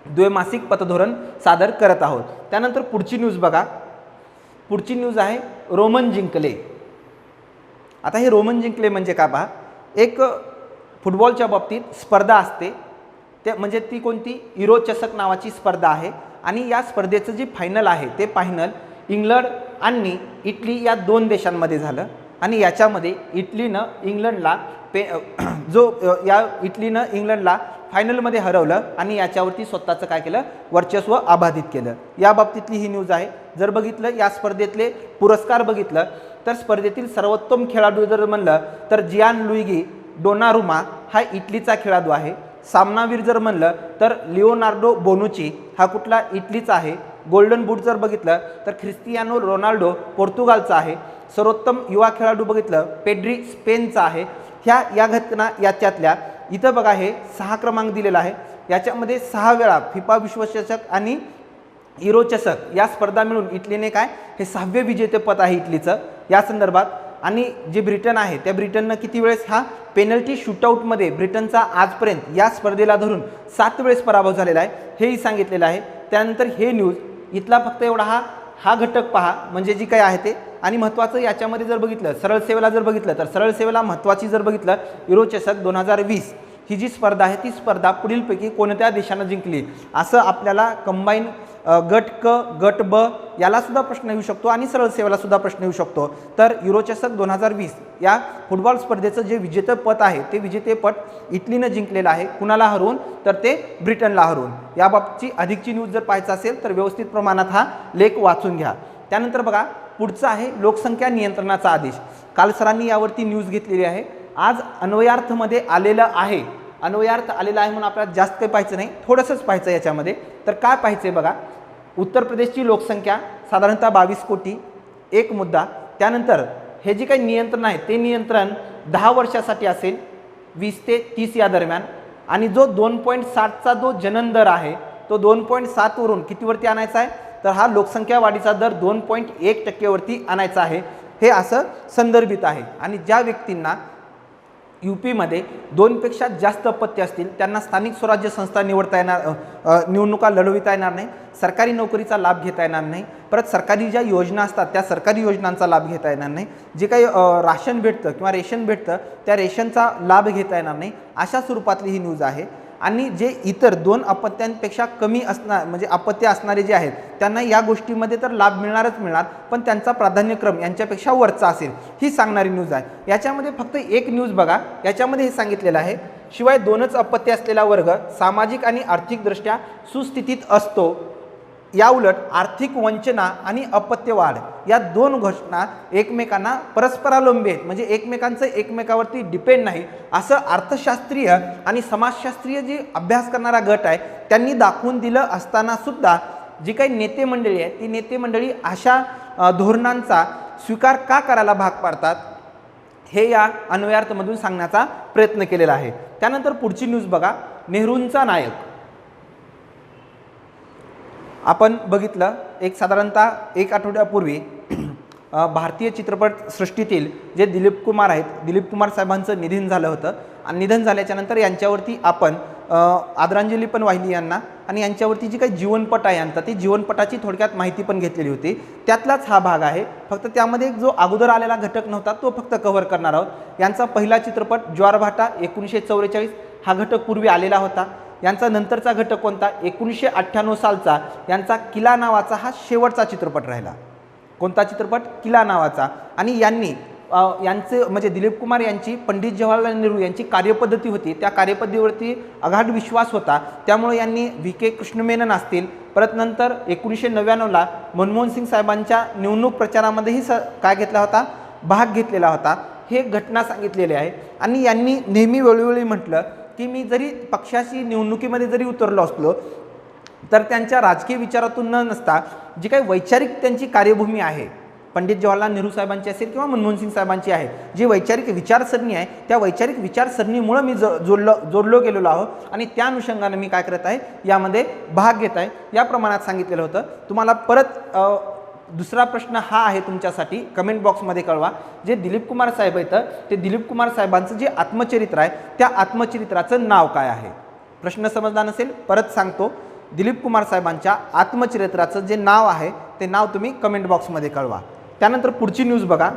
द्वैमासिक पतधोरण सादर करत आहोत. त्यानंतर पुढची न्यूज बघा. पुढची न्यूज आहे रोमन जिंकले. आता हे रोमन जिंकले म्हणजे काय पहा, एक फुटबॉलच्या बाबतीत स्पर्धा असते ते म्हणजे ती कोणती? युरो चषक नावाची स्पर्धा आहे आणि या स्पर्धेचं जी फायनल आहे ते फायनल इंग्लंड आणि इटली या 2 देशांमध्ये झालं आणि याच्यामध्ये इटलीनं इंग्लंडला इटलीनं इंग्लंडला फायनलमध्ये हरवलं आणि याच्यावरती स्वतःचं काय केलं? वर्चस्व अबाधित केलं. या बाबतीतली ही न्यूज आहे. जर बघितलं या स्पर्धेतले पुरस्कार बघितलं तर स्पर्धेतील सर्वोत्तम खेळाडू जर म्हणलं तर जियानलुइगी डोनारुमा हा इटलीचा खेळाडू आहे. सामनावीर जर म्हणलं तर लिओनार्डो बोनुची हा कुठला? इटलीचा आहे. गोल्डन बूट जर बघितलं तर ख्रिस्टियानो रोनाल्डो पोर्तुगालचा आहे. सर्वोत्तम युवा खेळाडू बघितलं पेड्री स्पेनचा आहे. या घटना याच्यातल्या इथं बघा हे 6 क्रमांक दिलेला आहे. याच्यामध्ये 6 वेळा फिफा विश्वचषक आणि युरो चषक या स्पर्धा मिळून इटलीने काय हे 6वे विजेतेपद आहे इटलीचं या संदर्भात. आणि जे ब्रिटन आहे त्या ब्रिटननं किती वेळेस हा पेनल्टी शूटआउटमध्ये ब्रिटनचा आजपर्यंत या स्पर्धेला धरून 7 वेळेस पराभव झालेला आहे हेही सांगितलेलं आहे. त्यानंतर हे न्यूज इथला फक्त एवढा हा घटक पहा म्हणजे जी काही आहे ते. आणि महत्त्वाचं याच्यामध्ये जर बघितलं सरळ सेवेला जर बघितलं तर सरळ सेवेला महत्त्वाची जर बघितलं युरो चषक 2020 ही जी स्पर्धा आहे ती स्पर्धा पुढीलपैकी कोणत्या देशानं जिंकली असं आपल्याला कंबाईन गट क गट ब याला सुद्धा प्रश्न येऊ शकतो आणि सरळ सेवेला सुद्धा प्रश्न येऊ शकतो. तर युरो चषक 2020 या फुटबॉल स्पर्धेचं जे विजेतेपद आहे ते विजेतेपद इटलीनं जिंकलेलं आहे. कुणाला हरवून? तर ते ब्रिटनला हरवून. याबाबतची अधिकची न्यूज जर पाहायचं असेल तर व्यवस्थित प्रमाणात हा लेख वाचून घ्या. त्यानंतर बघा पुढचा आहे लोकसंख्या नियंत्रणाचा आदेश. काल सरांनी यावरती न्यूज घेतलेली आहे. आज अन्वयार्थमध्ये आलेलं आहे. अन्वयार्थ आलेला आहे म्हणून आपल्याला जास्त काही पाहायचं नाही, थोडंसंच पाहायचं याच्यामध्ये. तर काय पाहायचं आहे बघा. उत्तर प्रदेशची लोकसंख्या साधारणतः 22 कोटी. एक मुद्दा. त्यानंतर हे जे काही नियंत्रण आहे ते नियंत्रण 10 वर्षासाठी असेल 20 ते 30 या दरम्यान. आणि जो 2.7चा जो जनन दर आहे तो 2.7 वरून कितीवरती आणायचा आहे? तर हा लोकसंख्या वाढीचा दर 2.1% वरती आणायचा आहे. हे असं संदर्भित आहे. आणि ज्या व्यक्तींना UPमध्ये 2पेक्षा जास्त अपत्य असतील त्यांना स्थानिक स्वराज्य संस्था निवडणुका लढविता येणार नाही. सरकारी नोकरीचा लाभ घेता येणार नाही. परत सरकारी ज्या योजना असतात त्या सरकारी योजनांचा लाभ घेता येणार नाही. जे काही राशन भेटतं किंवा रेशन भेटतं त्या रेशनचा लाभ घेता येणार नाही. अशा स्वरूपातली ही न्यूज आहे. आणि जे इतर 2 अपत्यांपेक्षा कमी असणार म्हणजे अपत्य असणारे जे आहेत त्यांना या गोष्टीमध्ये तर लाभ मिळणारच मिळणार, पण त्यांचा प्राधान्यक्रम यांच्यापेक्षा वरचा असेल ही सांगणारी न्यूज आहे. याच्यामध्ये फक्त एक न्यूज बघा. याच्यामध्ये हे सांगितलेलं आहे शिवाय 2च अपत्य असलेला वर्ग सामाजिक आणि आर्थिकदृष्ट्या सुस्थितीत असतो. याउलट आर्थिक वंचना आणि अपत्य वाढ या 2 घटना एकमेकांना परस्परावलंबी आहेत म्हणजे एकमेकांचं एकमेकावरती डिपेंड नाही असं अर्थशास्त्रीय आणि समाजशास्त्रीय जे अभ्यास करणारा गट आहे त्यांनी दाखवून दिलं असताना सुद्धा जी काही नेते मंडळी आहे ती नेते मंडळी अशा धोरणांचा स्वीकार का करायला भाग पाडतात हे या अन्वयार्थमधून सांगण्याचा प्रयत्न केलेला आहे. त्यानंतर पुढची न्यूज बघा. नेहरूंचा नायक. आपण बघितलं एक साधारणतः 1 आठवड्यापूर्वी भारतीय चित्रपटसृष्टीतील जे दिलीप कुमार आहेत दिलीप कुमार साहेबांचं निधन झालं होतं आणि निधन झाल्याच्या नंतर यांच्यावरती आपण आदरांजली पण वाहिली यांना आणि यांच्यावरती जी काही जीवनपट आहे यांचा ती जीवनपटाची थोडक्यात माहिती पण घेतलेली होती. त्यातलाच हा भाग आहे. फक्त त्यामध्ये जो अगोदर आलेला घटक नव्हता तो फक्त कव्हर करणार आहोत. यांचा पहिला चित्रपट ज्वारभाटा 1944 हा घटक पूर्वी आलेला होता. यांचा नंतरचा घटक कोणता? 1998 सालचा यांचा किला नावाचा हा शेवटचा चित्रपट राहिला. कोणता चित्रपट? किला नावाचा. आणि यांचे म्हणजे दिलीप कुमार यांची पंडित जवाहरलाल नेहरू यांची कार्यपद्धती होती त्या कार्यपद्धतीवरती अगाध विश्वास होता. त्यामुळे यांनी VK कृष्णमेनन असतील परत नंतर 1999ला मनमोहन सिंग साहेबांच्या निवडणूक प्रचारामध्येही काय घेतला होता, भाग घेतलेला होता. हे घटना सांगितलेली आहे. आणि यांनी नेहमी वेळोवेळी म्हटलं की मी जरी पक्षाची निवडणुकीमध्ये जरी उतरलो असलो तर त्यांच्या राजकीय विचारातून न नसता जी काही वैचारिक त्यांची कार्यभूमी आहे, पंडित जवाहरलाल नेहरू साहेबांची असेल किंवा मनमोहन सिंग साहेबांची आहे, जी वैचारिक विचारसरणी आहे त्या वैचारिक विचारसरणीमुळे मी जोडलो गेलेलो आहो आणि त्या अनुषंगाने मी काय करत आहे, यामध्ये भाग घेत आहे, या प्रमाणात सांगितलेलं होतं. तुम्हाला परत दुसरा प्रश्न हा आहे तुमच्यासाठी, कमेंट बॉक्समध्ये कळवा. जे दिलीप कुमार साहेब आहेत ते दिलीप कुमार साहेबांचं जे आत्मचरित्र आहे त्या आत्मचरित्राचं नाव काय आहे. प्रश्न समजला नसेल परत सांगतो, दिलीप कुमार साहेबांच्या आत्मचरित्राचं जे नाव आहे ते नाव तुम्ही कमेंट बॉक्समध्ये कळवा. त्यानंतर पुढची न्यूज बघा,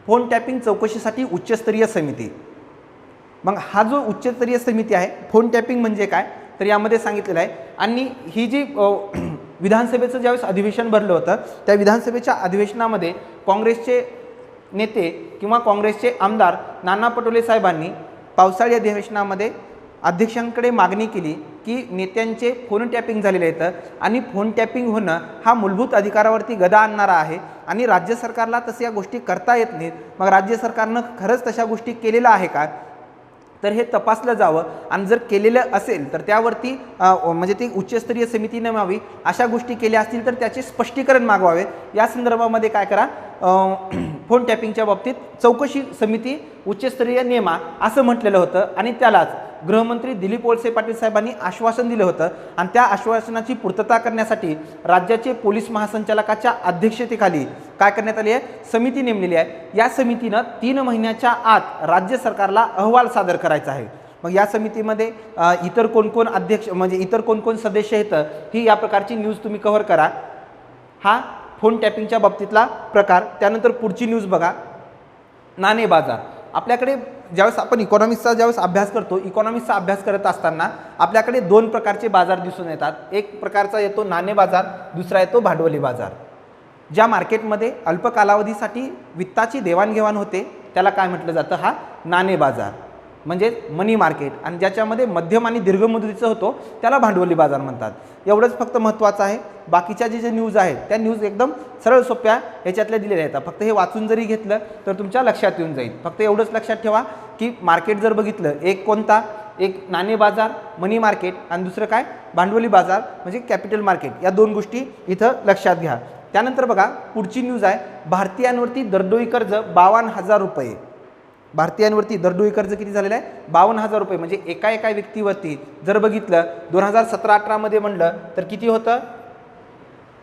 फोन टॅपिंग चौकशीसाठी उच्चस्तरीय समिती. मग हा जो उच्चस्तरीय समिती आहे, फोन टॅपिंग म्हणजे काय तर यामध्ये सांगितलेलं आहे. आणि ही जी विधानसभेचं ज्यावेळेस अधिवेशन भरलं होतं त्या विधानसभेच्या अधिवेशनामध्ये काँग्रेसचे नेते किंवा काँग्रेसचे आमदार नाना पटोले साहेबांनी पावसाळी अधिवेशनामध्ये अध्यक्षांकडे मागणी केली की नेत्यांचे फोन टॅपिंग झालेले आहेत आणि फोन टॅपिंग होणं हा मूलभूत अधिकारावरती गदा आणणारा आहे आणि राज्य सरकारला तसं या गोष्टी करता येत नाहीत. मग राज्य सरकारनं खरंच तशा गोष्टी केलेल्या आहे का तर हे तपासलं जावं आणि जर केलेलं असेल तर त्यावरती म्हणजे ती उच्चस्तरीय समिती नेमावी, अशा गोष्टी केल्या असतील तर त्याचे स्पष्टीकरण मागवावे. या संदर्भामध्ये काय करा, फोन टॅपिंगच्या बाबतीत चौकशी समिती उच्चस्तरीय नेमा असं म्हटलेलं होतं आणि त्यालाच गृहमंत्री दिलीप वळसे पाटील साहेबांनी आश्वासन दिलं होतं आणि त्या आश्वासनाची पूर्तता करण्यासाठी राज्याचे पोलीस महासंचालकाच्या अध्यक्षतेखाली काय करण्यात आली आहे, समिती नेमलेली आहे. या समितीनं 3 महिन्याच्या आत राज्य सरकारला अहवाल सादर करायचा आहे. मग या समितीमध्ये इतर कोण अध्यक्ष म्हणजे इतर कोण सदस्य आहेत ही या प्रकारची न्यूज तुम्ही कव्हर करा. हा फोन टॅपिंगच्या बाबतीतला प्रकार. त्यानंतर पुढची न्यूज बघा, नाणे बाजार. आपल्याकडे ज्यावेळेस आपण इकॉनॉमिक्सचा ज्यावेळेस अभ्यास करतो, इकॉनॉमिक्सचा अभ्यास करत असताना आपल्याकडे 2 प्रकारचे बाजार दिसून येतात. एक प्रकारचा येतो नाणे बाजार, दुसरा येतो भांडवली बाजार. ज्या मार्केटमध्ये अल्प कालावधीसाठी वित्ताची देवाणघेवाण होते त्याला काय म्हटलं जातं, हा नाणे बाजार म्हणजे मनी मार्केट. आणि ज्याच्यामध्ये मध्यम आणि दीर्घ मुदतीचं होतो त्याला भांडवली बाजार म्हणतात. एवढंच फक्त महत्त्वाचं आहे. बाकीच्या जे न्यूज आहेत त्या न्यूज एकदम सरळ सोप्या ह्याच्यातल्या दिलेल्या आहेत. फक्त हे वाचून जरी घेतलं तर तुमच्या लक्षात येऊन जाईल. फक्त एवढंच लक्षात ठेवा की मार्केट जर बघितलं, एक कोणता, एक नाणे बाजार मनी मार्केट आणि दुसरं काय भांडवली बाजार म्हणजे कॅपिटल मार्केट. या 2 गोष्टी इथं लक्षात घ्या. त्यानंतर बघा पुढची न्यूज आहे, भारतीयांवरती दरडोई कर्ज 52,000 रुपये. भारतीयांवरती दरडोई कर्ज किती झालेलं आहे, 52,000 रुपये. म्हणजे एका व्यक्तीवरती जर बघितलं 2017-18 मध्ये म्हणलं तर किती होतं,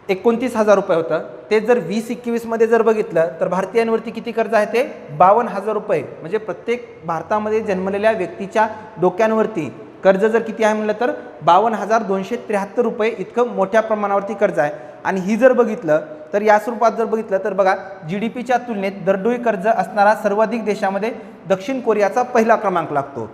29,000 रुपये होतं. ते जर 20-21 मध्ये जर बघितलं तर भारतीयांवरती किती कर्ज आहे ते 52,000 रुपये. म्हणजे प्रत्येक भारतामध्ये जन्मलेल्या व्यक्तीच्या डोक्यांवरती कर्ज जर किती आहे म्हणलं तर 52,273 रुपये इतकं मोठ्या प्रमाणावरती कर्ज आहे. आणि ही जर बघितलं तर या स्वरूपात जर बघितलं तर बघा GDPच्या तुलनेत दरडोई कर्ज असणारा सर्वाधिक देशामध्ये दक्षिण कोरियाचा पहिला क्रमांक लागतो.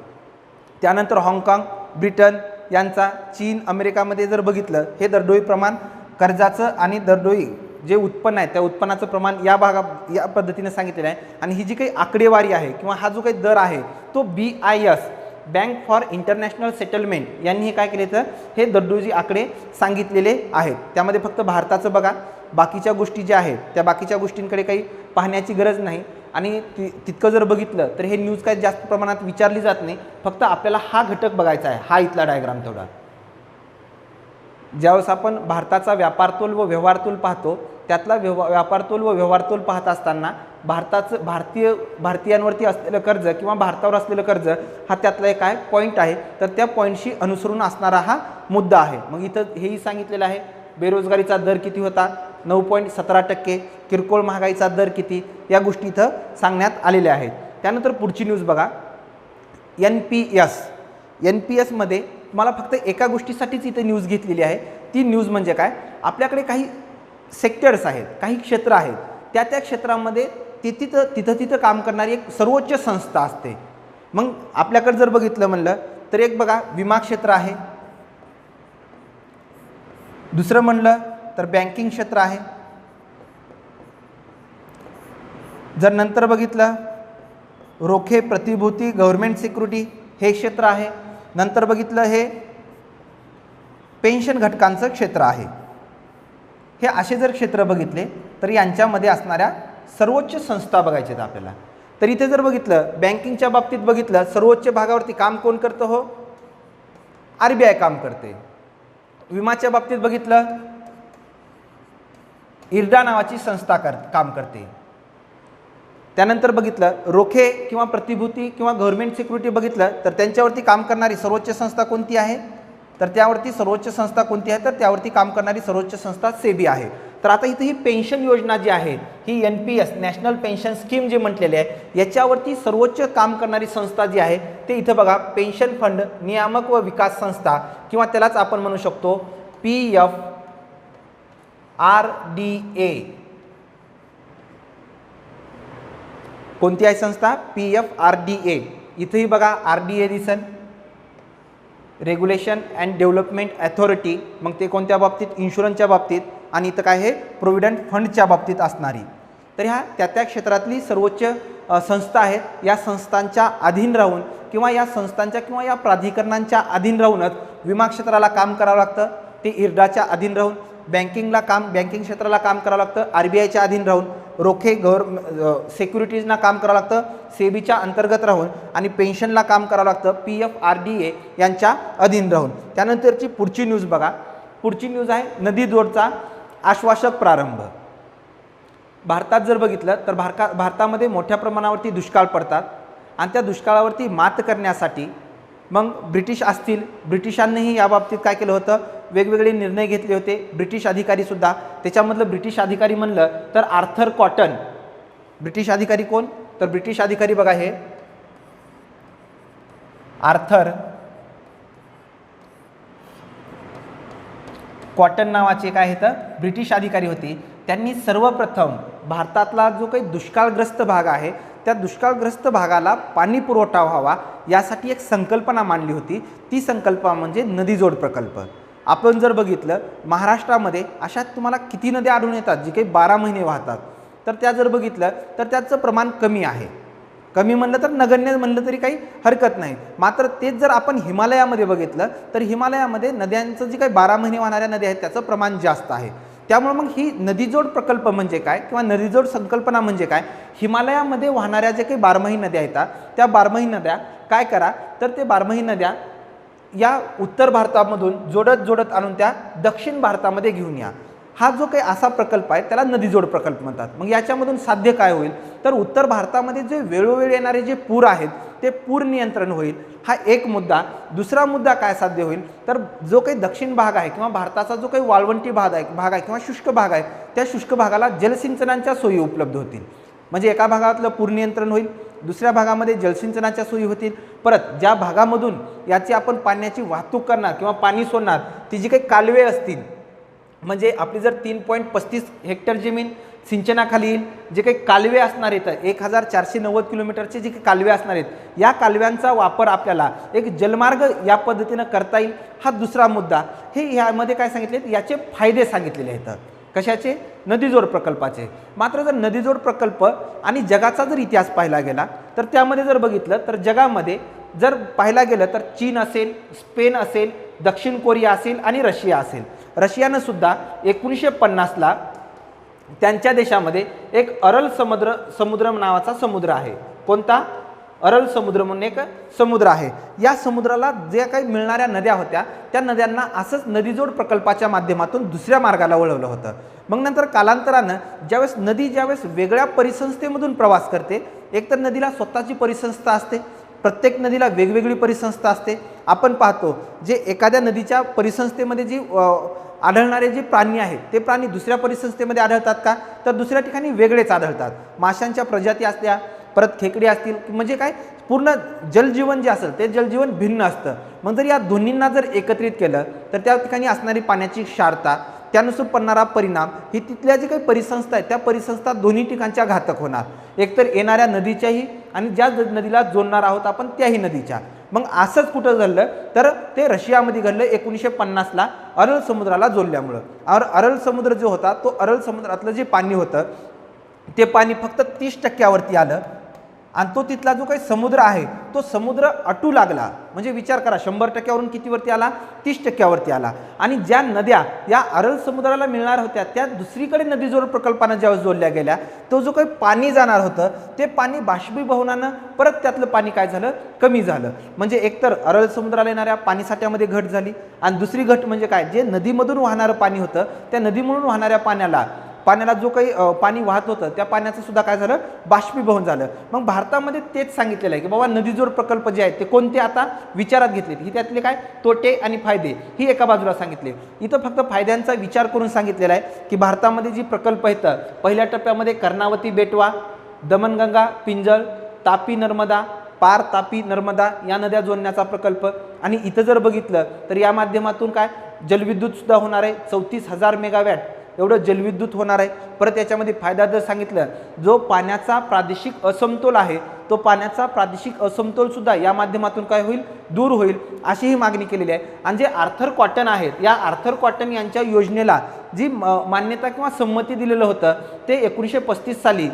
त्यानंतर हाँगकाँग, ब्रिटन यांचा, चीन, अमेरिकामध्ये जर बघितलं हे दरडोई प्रमाण कर्जाचं आणि दरडोई जे उत्पन्न आहे त्या उत्पन्नाचं प्रमाण या पद्धतीने सांगितलेलं आहे. आणि ही जी काही आकडेवारी आहे किंवा हा जो काही दर आहे तो BIS bank for international settlement यांनी हे काय केले तर हे दरडोई आकडे सांगितलेले आहेत. त्यामध्ये फक्त भारताचं बघा, बाकीच्या गोष्टी ज्या आहेत त्या बाकीच्या गोष्टींकडे काही पाहण्याची गरज नाही. आणि तितकं जर बघितलं तर हे न्यूज काही जास्त प्रमाणात विचारली जात नाही. फक्त आपल्याला हा घटक बघायचा आहे, हा इथला डायग्राम तेवढा. ज्यावेळेस आपण भारताचा व्यापारतोल व व्यवहारतोल पाहतो त्यातला व्यापारतोल व व्यवहारतोल पाहत असताना भारतीयांवरती असलेलं कर्ज किंवा भारतावर असलेलं कर्ज हा त्यातला एक काय पॉईंट आहे. तर त्या पॉईंटशी अनुसरून असणारा हा मुद्दा आहे. मग इथं हेही सांगितलेलं आहे, बेरोजगारीचा दर किती होता 9.17%, किरकोळ महागाईचा दर किती, या गोष्टी इथं सांगण्यात आलेल्या आहेत. त्यानंतर पुढची न्यूज बघा, NPS मध्ये तुम्हाला फक्त एका गोष्टीसाठीच इथे न्यूज घेतलेली आहे. ती न्यूज म्हणजे काय, आपल्याकडे काही सेक्टर्स आहेत, काही क्षेत्र आहेत, त्या क्षेत्रामध्ये तिथं काम करणारी एक सर्वोच्च संस्था असते. मग आपल्याकडे जर बघितलं म्हणलं तर एक बघा विमा क्षेत्र आहे, दुसरं म्हणलं तर बँकिंग क्षेत्र आहे, जर नंतर बघितलं रोखे प्रतिभूती गव्हर्नमेंट सिक्युरिटी हे क्षेत्र आहे, नंतर बघितलं हे पेन्शन घटकांचं क्षेत्र आहे. हे असे जर क्षेत्र बघितले तर यांच्यामध्ये असणाऱ्या सर्वोच्च संस्था बघायच्या आहेत आपल्याला. तर इथे जर बघितलं बँकिंगच्या बाबतीत बघितलं सर्वोच्च भागावरती काम कोण करतं? हो, RBI काम करते. विमाच्या बाबतीत बघितलं IRDA नावाची संस्था काम करते. त्यानंतर बघितलं रोखे किंवा प्रतिभूती किंवा गव्हर्नमेंट सिक्युरिटी बघितलं तर त्यांच्यावरती काम करणारी सर्वोच्च संस्था कोणती आहे? तर त्यावरती सर्वोच्च संस्था कोणती आहे? तर त्यावरती काम करणारी सर्वोच्च संस्था सेबी आहे. तर आता इथे ही पेन्शन योजना जी आहे ही NPS नॅशनल पेन्शन स्कीम जे म्हटलेली आहे याच्यावरती सर्वोच्च काम करणारी संस्था जी आहे ते इथं बघा पेन्शन फंड नियामक व विकास संस्था किंवा त्यालाच आपण म्हणू शकतो PFRDA. कोणती आहे संस्था? PFRDA. इथेही बघा RDA दिसन, रेग्युलेशन अँड डेव्हलपमेंट अथॉरिटी. मग ते कोणत्या बाबतीत? इन्शुरन्सच्या बाबतीत. आणि इथं काय आहे? प्रोव्हिडंट फंडच्या बाबतीत असणारी. तर ह्या त्या क्षेत्रातली सर्वोच्च संस्था आहेत. या संस्थांच्या अधीन राहून किंवा या संस्थांच्या किंवा या प्राधिकरणांच्या अधीन राहूनच विमा क्षेत्राला काम करावं लागतं. ते IRDAच्या अधीन राहून बँकिंग क्षेत्राला काम करावं लागतं. RBIच्या अधीन राहून रोखे सिक्युरिटीजना काम करावं लागतं सेबीच्या अंतर्गत राहून. आणि पेन्शनला काम करावं लागतं PFRDA यांच्या अधीन राहून. त्यानंतरची पुढची न्यूज बघा. पुढची न्यूज आहे नदी जोडचा आश्वासक प्रारंभ. भारतात जर बघितलं तर भारतामध्ये मोठ्या प्रमाणावरती दुष्काळ पडतात आणि त्या दुष्काळावरती मात करण्यासाठी मग ब्रिटिशांनीही याबाबतीत काय केलं होतं? वेगवेगळे निर्णय घेतले होते. ब्रिटिश अधिकारीसुद्धा. त्याच्यामधलं ब्रिटिश अधिकारी म्हणलं तर आर्थर कॉटन. ब्रिटिश अधिकारी कोण? तर ब्रिटिश अधिकारी बघा हे आर्थर कॉटन नावाचे काय आहेत ब्रिटिश अधिकारी होते. त्यांनी सर्वप्रथम भारतातला जो काही दुष्काळग्रस्त भाग आहे त्या दुष्काळग्रस्त भागाला पाणी पुरवठा व्हावा यासाठी एक संकल्पना मांडली होती. ती संकल्पना म्हणजे नदीजोड प्रकल्प. आपण जर बघितलं महाराष्ट्रामध्ये अशा तुम्हाला किती नद्या आढळून येतात जी काही 12 महिने वाहतात. तर त्या जर बघितलं तर त्याचं प्रमाण कमी आहे. कमी म्हणलं तर नगण्य म्हणलं तरी काही हरकत नाही. मात्र तेच जर आपण हिमालयामध्ये बघितलं तर हिमालयामध्ये नद्यांचं जे काही 12 महिने वाहणाऱ्या नद्या आहेत त्याचं प्रमाण जास्त आहे. त्यामुळे मग ही नदीजोड प्रकल्प म्हणजे काय किंवा नदीजोड संकल्पना म्हणजे काय? हिमालयामध्ये वाहणाऱ्या जे काही 12माही नद्या आहेत त्या 12माही नद्या काय करा तर ते 12माही नद्या या उत्तर भारतामधून जोडत आणून त्या दक्षिण भारतामध्ये घेऊन या. हा जो काही असा प्रकल्प आहे त्याला नदीजोड प्रकल्प म्हणतात. मग याच्यामधून साध्य काय होईल? तर उत्तर भारतामध्ये जे वेळोवेळी येणारे जे पूर आहेत ते पूर नियंत्रण होईल. हा एक मुद्दा. दुसरा मुद्दा काय साध्य होईल? तर जो काही दक्षिण भाग आहे किंवा भारताचा जो काही वाळवंटी भाग आहे किंवा शुष्क भाग आहे त्या शुष्क भागाला जलसिंचनाच्या सोयी उपलब्ध होतील. म्हणजे एका भागातलं पूर नियंत्रण होईल, दुसऱ्या भागामध्ये जलसिंचनाच्या सोयी होतील. परत ज्या भागामधून याची आपण पाण्याची वाहतूक करणार किंवा पाणी सोडणार ती जी काही कालवे असतील म्हणजे आपली जर 3.35 हेक्टर जमीन सिंचनाखाली येईल. जे काही कालवे असणार आहेत 1490 किलोमीटरचे जे काही कालवे असणार आहेत या कालव्यांचा वापर आपल्याला एक जलमार्ग या पद्धतीनं करता येईल. हा दुसरा मुद्दा. हे यामध्ये काय सांगितले याचे फायदे सांगितलेले आहेत. कशाचे? नदीजोड प्रकल्पाचे. मात्र जर नदीजोड प्रकल्प आणि जगाचा जर इतिहास पाहिला गेला तर त्यामध्ये जर बघितलं तर जगामध्ये जर पाहायला गेलं तर चीन असेल, स्पेन असेल, दक्षिण कोरिया असेल आणि रशिया असेल. रशियानं सुद्धा 1950ला त्यांच्या देशामध्ये एक अरल समुद्र नावाचा समुद्र आहे. कोणता? अरल समुद्र म्हणून एक समुद्र आहे. या समुद्राला जे काही मिळणाऱ्या नद्या होत्या त्या नद्यांना असंच नदीजोड प्रकल्पाच्या माध्यमातून दुसऱ्या मार्गाला वळवलं होतं. मग नंतर कालांतरानं ज्यावेळेस वेगळ्या परिसंस्थेमधून प्रवास करते, एकतर नदीला स्वतःची परिसंस्था असते, प्रत्येक नदीला वेगवेगळी परिसंस्था असते. आपण पाहतो जे एखाद्या नदीच्या परिसंस्थेमध्ये जी आढळणारे जे प्राणी आहेत ते प्राणी दुसऱ्या परिसंस्थेमध्ये आढळतात का? तर दुसऱ्या ठिकाणी वेगळेच आढळतात. माशांच्या प्रजाती असल्या, परत खेकडे असतील, म्हणजे काय पूर्ण जलजीवन जे असेल ते जलजीवन भिन्न असतं. मग जर या दोन्हींना जर एकत्रित केलं तर त्या ठिकाणी असणारी पाण्याची क्षारता त्यानुसार पडणारा परिणाम ही तिथल्या जे काही परिसंस्था आहेत त्या परिसंस्था दोन्ही ठिकाणच्या घातक होणार. एकतर येणाऱ्या नदीच्याही आणि ज्या नदीला जोडणार आहोत आपण त्याही नदीच्या. मग असंच कुठं घडलं तर ते रशियामध्ये घडलं 1950ला अरल समुद्राला जोडल्यामुळं. अरल समुद्र जो होता तो अरल समुद्रातलं जे पाणी होतं ते पाणी फक्त 30% आलं आणि तो तिथला जो काही समुद्र आहे तो समुद्र अटू लागला. म्हणजे विचार करा 100%वरून कितीवरती आला, 30%वरती आला. आणि ज्या नद्या या अरल समुद्राला मिळणार होत्या त्या दुसरीकडे नदीजोड प्रकल्पानं ज्यावेळेस जोडल्या गेल्या, तो जो काही पाणी जाणार होतं ते पाणी बाष्पीभवनानं परत त्यातलं पाणी काय झालं, कमी झालं. म्हणजे एकतर अरल समुद्राला येणाऱ्या पाणीसाठ्यामध्ये घट झाली आणि दुसरी घट म्हणजे काय, जे नदीमधून वाहणारं पाणी होतं त्या नदीमधून वाहणाऱ्या पाण्याला जो काही पाणी वाहत होतं त्या पाण्याचं सुद्धा काय झालं, बाष्पीभवन झालं. मग भारतामध्ये तेच सांगितलेलं आहे की बाबा नदीजोड प्रकल्प जे आहेत ते कोणते आता विचारात घेतलेत, ही त्यातले काय तोटे आणि फायदे ही एका बाजूला सांगितले. इथं फक्त फायद्यांचा विचार करून सांगितलेला आहे की भारतामध्ये जी प्रकल्प आहेत पहिल्या टप्प्यामध्ये कर्णावती बेटवा, दमणगंगा, पिंजळ, तापी नर्मदा, पार तापी नर्मदा या नद्या जोडण्याचा प्रकल्प. आणि इथं जर बघितलं तर या माध्यमातून काय जलविद्युत सुद्धा होणार आहे, 34,000 मेगावॅट एवढं जलविद्युत होणार आहे. परत याच्यामध्ये फायदा जर सांगितलं, जो पाण्याचा प्रादेशिक असमतोल आहे तो पाण्याचा प्रादेशिक असमतोल सुद्धा या माध्यमातून काय होईल, दूर होईल, अशी ही मागणी केलेली आहे. आणि जे आर्थर कॉटन आहेत या आर्थर कॉटन यांच्या योजनेला जी मान्यता किंवा संमती दिलेलं होतं ते 1935 साली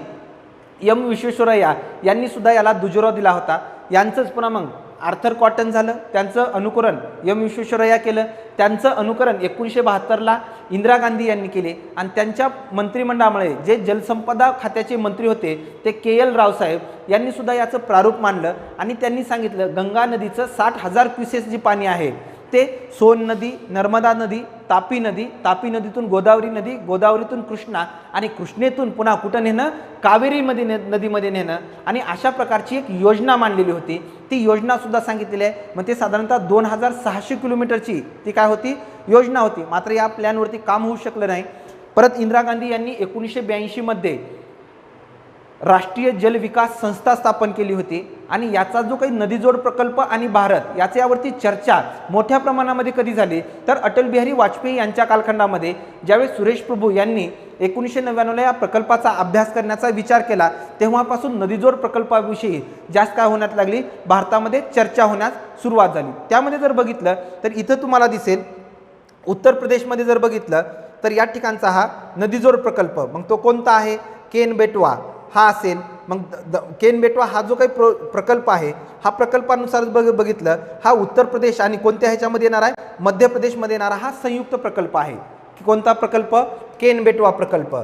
एम विश्वेश्वरय्या यांनी सुद्धा याला दुजोरा दिला होता. यांचंच पुन्हा मग आर्थर कॉटन झालं, त्यांचं अनुकरण एम विश्वेश्वरय्या केलं, त्यांचं अनुकरण 1972ला इंदिरा गांधी यांनी केले. आणि त्यांच्या मंत्रिमंडळामुळे जे जलसंपदा खात्याचे मंत्री होते ते KL रावसाहेब यांनी सुद्धा याचं प्रारूप मांडलं आणि त्यांनी सांगितलं गंगा नदीचं 60,000 क्युसेस जे पाणी आहे ते सोन नदी, नर्मदा नदी, तापी नदी, तापी नदीतून गोदावरी नदी, गोदावरीतून कृष्णा आणि कृष्णेतून पुन्हा कुठं नेणं, कावेरीमध्ये नदीमध्ये नेणं. आणि अशा प्रकारची एक योजना मांडलेली होती. ती योजना सुद्धा सांगितलेली आहे. मग ते साधारणतः 2600 किलोमीटरची ती काय होती, योजना होती. मात्र या प्लॅनवरती काम होऊ शकलं नाही. परत इंदिरा गांधी यांनी 1982 मध्ये राष्ट्रीय जल विकास संस्था स्थापन केली होती. आणि याचा जो काही नदीजोड प्रकल्प आणि भारत याच्यावरती चर्चा मोठ्या प्रमाणामध्ये कधी झाली तर अटल बिहारी वाजपेयी यांच्या कालखंडामध्ये, ज्यावेळेस सुरेश प्रभू यांनी 1999ला या प्रकल्पाचा अभ्यास करण्याचा विचार केला तेव्हापासून नदीजोड प्रकल्पाविषयी जास्त काय होण्यात लागली, भारतामध्ये चर्चा होण्यास सुरुवात झाली. त्यामध्ये जर बघितलं तर इथं तुम्हाला दिसेल उत्तर प्रदेशमध्ये जर बघितलं तर या ठिकाणचा हा नदीजोड प्रकल्प, मग तो कोणता आहे, केन बेटवा हा असेल. मग केन बेटवा हा जो काही प्रकल्प आहे हा प्रकल्पानुसार बघितलं हा उत्तर प्रदेश आणि कोणत्या ह्याच्यामध्ये येणार आहे, मध्य प्रदेशमध्ये येणारा हा संयुक्त प्रकल्प आहे. कोणता प्रकल्प, केन बेटवा प्रकल्प.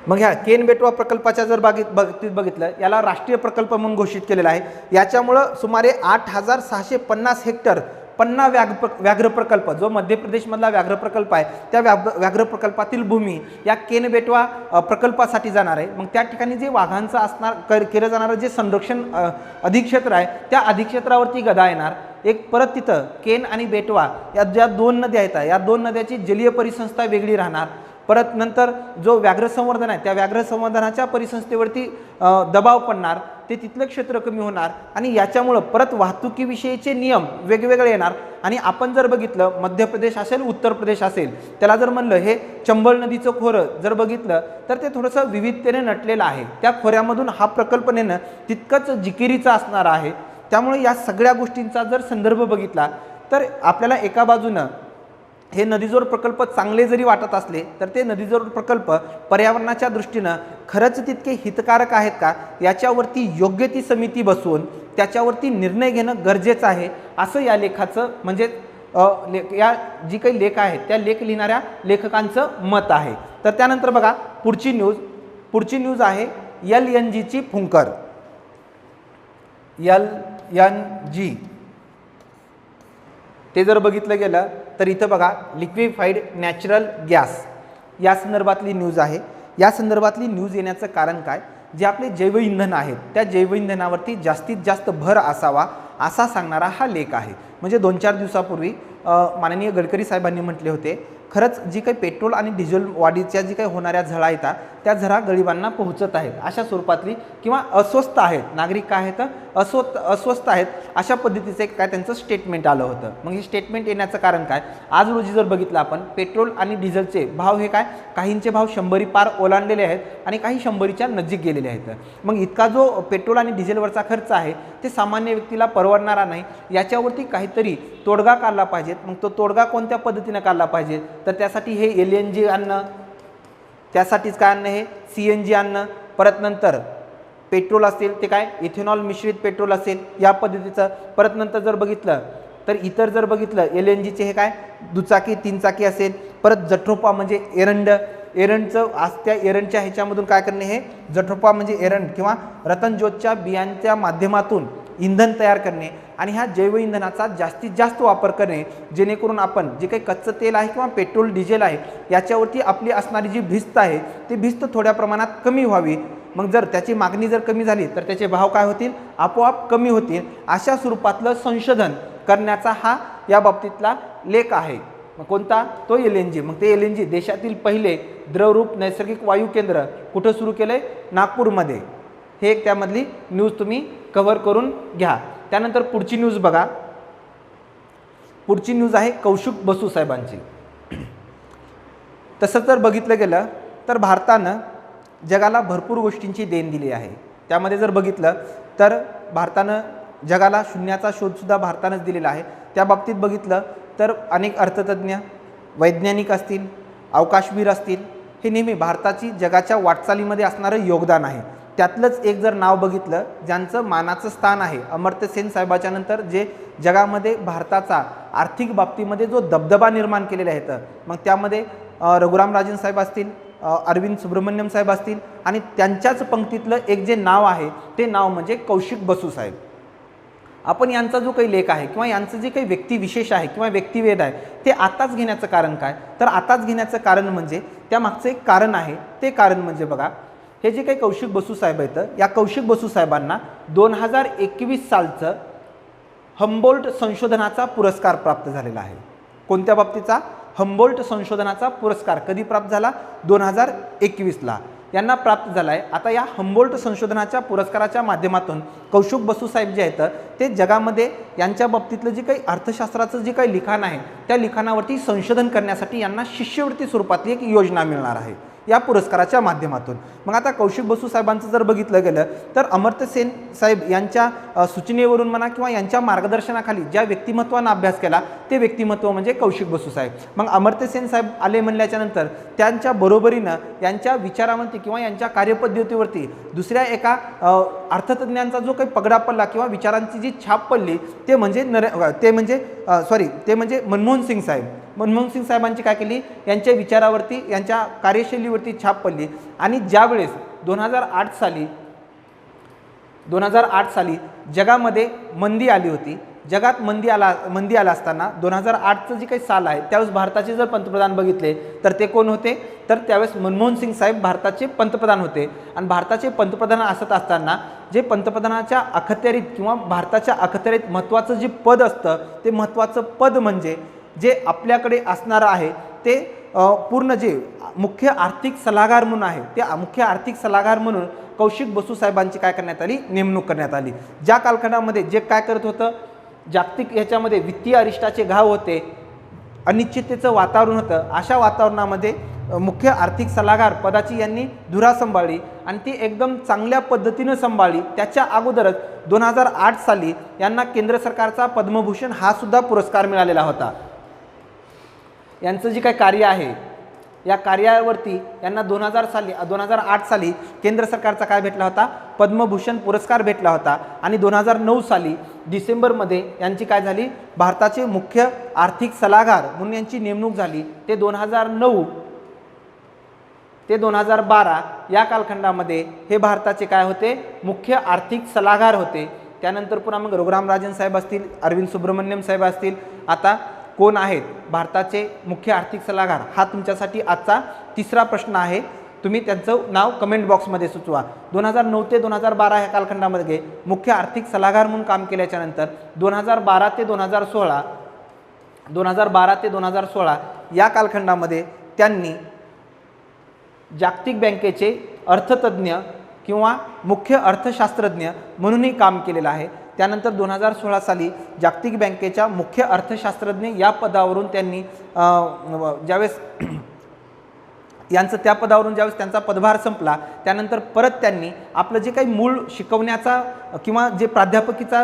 मग ह्या केन बेटवा प्रकल्पाच्या जर बघितलं याला राष्ट्रीय प्रकल्प म्हणून घोषित केलेला आहे. याच्यामुळं सुमारे 8,650 हेक्टर पन्ना व्याघ्र प्रकल्प, जो मध्य प्रदेशमधला व्याघ्र प्रकल्प आहे त्या व्याघ्र प्रकल्पातील भूमी या केन बेटवा प्रकल्पासाठी जाणार आहे. मग त्या ठिकाणी जे वाघांचं असणार केलं जाणारं जे संरक्षण अधिक्षेत्र आहे त्या अधिक्षेत्रावरती गदा येणार. एक परत तिथं केन आणि बेटवा या ज्या दोन नद्या आहेत या दोन नद्याची जलीय परिसंस्था वेगळी राहणार. परत नंतर जो व्याघ्र संवर्धन आहे त्या व्याघ्र संवर्धनाच्या परिसंस्थेवरती दबाव पडणार, ते तिथलं क्षेत्र कमी होणार आणि याच्यामुळं परत वाहतुकीविषयीचे नियम वेगवेगळे येणार. आणि आपण जर बघितलं मध्य प्रदेश असेल, उत्तर प्रदेश असेल, त्याला जर म्हणलं हे चंबळ नदीचं खोरं जर बघितलं तर ते थोडंसं विविधतेने नटलेलं आहे. त्या खोऱ्यामधून हा प्रकल्प नेणं तितकंच जिकिरीचं असणार आहे. त्यामुळे या सगळ्या गोष्टींचा जर संदर्भ बघितला तर आपल्याला एका बाजूनं हे नदीजोड प्रकल्प चांगले जरी वाटत असले तर ते नदीजोड प्रकल्प पर्यावरणाच्या दृष्टीनं खरंच तितके हितकारक आहेत का याच्यावरती योग्य ती समिती बसवून त्याच्यावरती निर्णय घेणं गरजेचं आहे, असं या लेखाचं म्हणजे या जी काही लेख आहेत त्या लेख लिहिणाऱ्या लेखकांचं मत आहे. तर त्यानंतर बघा पुढची न्यूज आहे LNGची फुंकर. LNG ते जर बघितलं गेलं तर इथं बघा लिक्विफाईड नॅचरल गॅस या संदर्भातली न्यूज आहे. या संदर्भातली न्यूज येण्याचं कारण काय, जे आपले जैव इंधन आहेत त्या जैव इंधनावरती जास्तीत जास्त भर असावा असा सांगणारा हा लेख आहे. म्हणजे 2-4 दिवसापूर्वी माननीय गडकरी साहेबांनी म्हटले होते खरंच जी काही पेट्रोल आणि डिझेल वाढीच्या जी काही होणाऱ्या झळा आहेत त्या झळा गरिबांना पोहोचत आहेत अशा स्वरूपातली किंवा अस्वस्थ आहेत नागरिक काय आहेत अस्वस्थ आहेत अशा पद्धतीचं एक काय त्यांचं स्टेटमेंट आलं होतं. मग हे स्टेटमेंट येण्याचं कारण काय, आज रोजी जर बघितलं आपण पेट्रोल आणि डिझेलचे भाव हे काय काहींचे भाव 100 पार ओलांडलेले आहेत आणि काही 100च्या नजीक गेलेले आहेत. मग इतका जो पेट्रोल आणि डिझेलवरचा खर्च आहे ते सामान्य व्यक्तीला परवडणारा नाही, याच्यावरती काहीतरी तोडगा काढला पाहिजे. मग तो तोडगा कोणत्या पद्धतीने काढला पाहिजे तर त्यासाठी हे LNG आणणं, त्यासाठीच काय आणणं हे CNG आणणं, परत नंतर पेट्रोल असेल ते काय इथेनॉल मिश्रित पेट्रोल असेल या पद्धतीचं. परत नंतर जर बघितलं तर इतर जर बघितलं LNGचे हे काय दुचाकी 3 चाकी असेल. परत जट्रोफा म्हणजे एरंडचं आज त्या एरंडच्या ह्याच्यामधून काय करणे हे जट्रोफा म्हणजे एरंड किंवा रतनज्योतच्या बियांच्या माध्यमातून इंधन तयार करणे आणि ह्या जैव इंधनाचा जास्तीत जास्त वापर करणे जेणेकरून आपण जे काही कच्चं तेल आहे किंवा पेट्रोल डिझेल आहे याच्यावरती आपली असणारी जी भिस्त आहे ती भिस्त थोड्या प्रमाणात कमी व्हावी. मग जर त्याची मागणी जर कमी झाली तर त्याचे भाव काय होतील आपोआप कमी होतील. अशा स्वरूपातलं संशोधन करण्याचा हा या बाबतीतला लेख आहे. मग कोणता तो LNG. मग ते LNG देशातील पहिले द्रवरूप नैसर्गिक वायू केंद्र कुठं सुरू केलं आहे नागपूरमध्ये. हे एक त्यामधली न्यूज तुम्ही कव्हर करून घ्या. त्यानंतर पुढची न्यूज बघा. पुढची न्यूज आहे कौशिक बसू साहेबांची. तसं जर बघितलं गेलं तर भारतानं जगाला भरपूर गोष्टींची देण दिली आहे. त्यामध्ये जर बघितलं तर भारतानं जगाला शून्याचा शोधसुद्धा भारतानंच दिलेला आहे. त्या बाबतीत बघितलं तर अनेक अर्थतज्ञ वैज्ञानिक असतील अवकाशवीर असतील हे नेहमी भारताची जगाच्या वाटचालीमध्ये असणारं योगदान आहे. त्यातलंच एक जर नाव बघितलं ज्यांचं मानाचं स्थान आहे अमर्त्य सेन साहेबाच्या नंतर जे जगामध्ये भारताचा आर्थिक बाबतीमध्ये जो दबदबा निर्माण केलेला आहे मग त्यामध्ये रघुराम राजन साहेब असतील अरविंद सुब्रमण्यम साहेब असतील आणि त्यांच्याच पंक्तीतलं एक जे नाव आहे ते नाव म्हणजे कौशिक बसू साहेब. आपण यांचा जो काही लेख आहे किंवा यांचं जे काही व्यक्तिविशेष आहे किंवा व्यक्तिवेध आहे ते आताच घेण्याचं कारण काय तर आताच घेण्याचं कारण म्हणजे त्यामागचं एक कारण आहे. ते कारण म्हणजे बघा हे जे काही कौशिक बसू साहेब आहेत या कौशिक बसू साहेबांना 2021 सालचं हम्बोल्ट संशोधनाचा पुरस्कार प्राप्त झालेला आहे. कोणत्या बाबतीचा हम्बोल्ट संशोधनाचा पुरस्कार कधी प्राप्त झाला 2021ला यांना प्राप्त झाला आहे. आता या हम्बोल्ट संशोधनाच्या पुरस्काराच्या माध्यमातून कौशिक बसू साहेब जे आहेत ते जगामध्ये यांच्या बाबतीतलं जे काही अर्थशास्त्राचं जे काही लिखाण आहे त्या लिखाणावरती संशोधन करण्यासाठी यांना शिष्यवृत्ती स्वरूपातली एक योजना मिळणार आहे या पुरस्काराच्या माध्यमातून. मग आता कौशिक बसू साहेबांचं जर बघितलं गेलं तर अमर्त्य सेन साहेब यांच्या सूचनेवरून म्हणा किंवा यांच्या मार्गदर्शनाखाली ज्या व्यक्तिमत्वानं अभ्यास केला ते व्यक्तिमत्व म्हणजे कौशिक बसू साहेब. मग अमर्त्य सेन साहेब आले म्हणल्याच्या नंतर त्यांच्या बरोबरीनं यांच्या विचारावरती किंवा यांच्या कार्यपद्धतीवरती दुसऱ्या एका अर्थतज्ञांचा जो काही पगडा पडला किंवा विचारांची जी छाप पडली ते म्हणजे मनमोहन सिंग साहेब. मनमोहन सिंग साहेबांची काय केली यांच्या विचारावरती यांच्या कार्यशैलीवरती छाप पडली आणि ज्यावेळेस 2008 साली जगामध्ये मंदी आली होती. जगात मंदी आला असताना 2008चं जे काही साल आहे त्यावेळेस भारताचे जर पंतप्रधान बघितले तर ते कोण होते तर त्यावेळेस मनमोहन सिंग साहेब भारताचे पंतप्रधान होते. आणि भारताचे पंतप्रधान असत असताना जे पंतप्रधानाच्या अखत्यारीत किंवा भारताच्या अखत्यारीत महत्त्वाचं जे पद असतं ते महत्त्वाचं पद म्हणजे जे आपल्याकडे असणारं आहे ते पूर्ण जे मुख्य आर्थिक सल्लागार म्हणून आहे ते मुख्य आर्थिक सल्लागार म्हणून कौशिक बसू साहेबांची काय करण्यात आली नेमणूक करण्यात आली. ज्या कालखंडामध्ये जे काय करत होतं जागतिक ह्याच्यामध्ये वित्तीय अरिष्टाचे घाव होते अनिश्चिततेचं वातावरण होतं अशा वातावरणामध्ये मुख्य आर्थिक सल्लागार पदाची यांनी धुरा सांभाळली आणि ती एकदम चांगल्या पद्धतीनं सांभाळली. त्याच्या अगोदरच 2008 साली यांना केंद्र सरकारचा पद्मभूषण हा सुद्धा पुरस्कार मिळालेला होता. यांचं जे काही कार्य आहे या कार्यावरती यांना 2008 साली केंद्र सरकारचा काय भेटला होता पद्मभूषण पुरस्कार भेटला होता. आणि 2009 साली डिसेंबरमध्ये यांची काय झाली भारताचे मुख्य आर्थिक सल्लागार म्हणून यांची नेमणूक झाली. ते 2009 ते 2012 या कालखंडामध्ये हे भारताचे काय होते मुख्य आर्थिक सल्लागार होते. त्यानंतर पुन्हा मग रघुराम राजन साहेब असतील अरविंद सुब्रमण्यम साहेब असतील. आता कोण आहेत भारताचे मुख्य आर्थिक सल्लागार हा तुमच्यासाठी आजचा तिसरा प्रश्न आहे. तुम्ही त्यांचं नाव कमेंट बॉक्समध्ये सुचवा. 2009 ते 2012 ह्या कालखंडामध्ये मुख्य आर्थिक सल्लागार म्हणून काम केल्याच्या नंतर 2012 ते 2016 या कालखंडामध्ये त्यांनी जागतिक बँकेचे अर्थतज्ञ किंवा मुख्य अर्थशास्त्रज्ञ म्हणूनही काम केलेलं आहे. त्यानंतर 2016 साली जागतिक बँकेच्या मुख्य अर्थशास्त्रज्ञ या पदावरून त्यांनी ज्यावेळेस यांचं त्या पदावरून ज्यावेळेस त्यांचा पदभार संपला त्यानंतर परत त्यांनी आपलं जे काही मूळ शिकवण्याचा किंवा जे प्राध्यापकीचा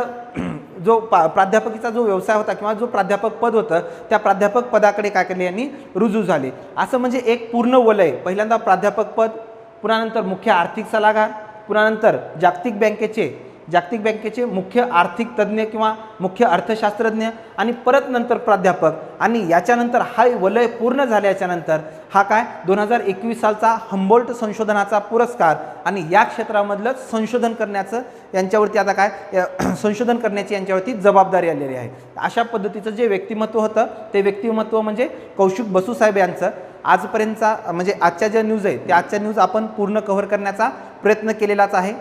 जो व्यवसाय होता किंवा जो प्राध्यापक पद होतं त्या प्राध्यापक पदाकडे काय केले यांनी रुजू झाले. असं म्हणजे एक पूर्ण वलय पहिल्यांदा प्राध्यापक पद पुन्हा नंतर मुख्य आर्थिक सल्लागार, पुन्हा नंतर जागतिक बँकेचे मुख्य आर्थिक तज्ज्ञ किंवा मुख्य अर्थशास्त्रज्ञ आणि परत नंतर प्राध्यापक आणि याच्यानंतर हा वलय पूर्ण झाल्याच्यानंतर हा काय 2021 सालचा हम्बोल्ट संशोधनाचा पुरस्कार आणि या क्षेत्रामधलं संशोधन करण्याचं यांच्यावरती आता काय संशोधन करण्याची यांच्यावरती जबाबदारी आलेली आहे। अशा पद्धतीचं जे व्यक्तिमत्व होतं ते व्यक्तिमत्व म्हणजे कौशिक बसू साहेब यांचं आजपर्यंतचा म्हणजे आजच्या ज्या न्यूज आहे त्या आजच्या न्यूज आपण पूर्ण कव्हर करण्याचा प्रयत्न केलेलाच आहे।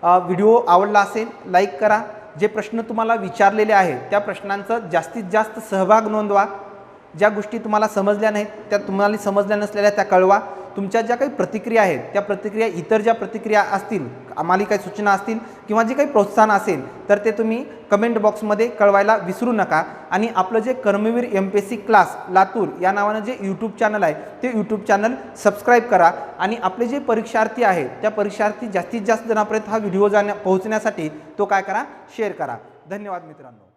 व्हिडिओ आवडला असेल लाईक करा, जे प्रश्न तुम्हाला विचारलेले आहेत त्या प्रश्नांचं जास्तीत जास्त सहभाग नोंदवा, ज्या गोष्टी तुम्हाला समजल्या नाहीत त्या तुम्हाला समजल्या नसलेल्या त्या कळवा, तुमच्या ज्या काही प्रतिक्रिया आहेत त्या प्रतिक्रिया इतर ज्या प्रतिक्रिया असतील आम्हाला काही सूचना असतील किंवा जे काही प्रोत्साहन असेल तर ते तुम्ही कमेंट बॉक्समध्ये कळवायला विसरू नका। आणि आपलं जे कर्मवीर MPSC क्लास लातूर या नावानं जे यूट्यूब चॅनल आहे ते यूट्यूब चॅनल सबस्क्राईब करा आणि आपले जे परीक्षार्थी आहेत त्या परीक्षार्थी जास्तीत जास्त जणांपर्यंत हा व्हिडिओ पोहोचण्यासाठी तो काय करा शेअर करा। धन्यवाद मित्रांनो।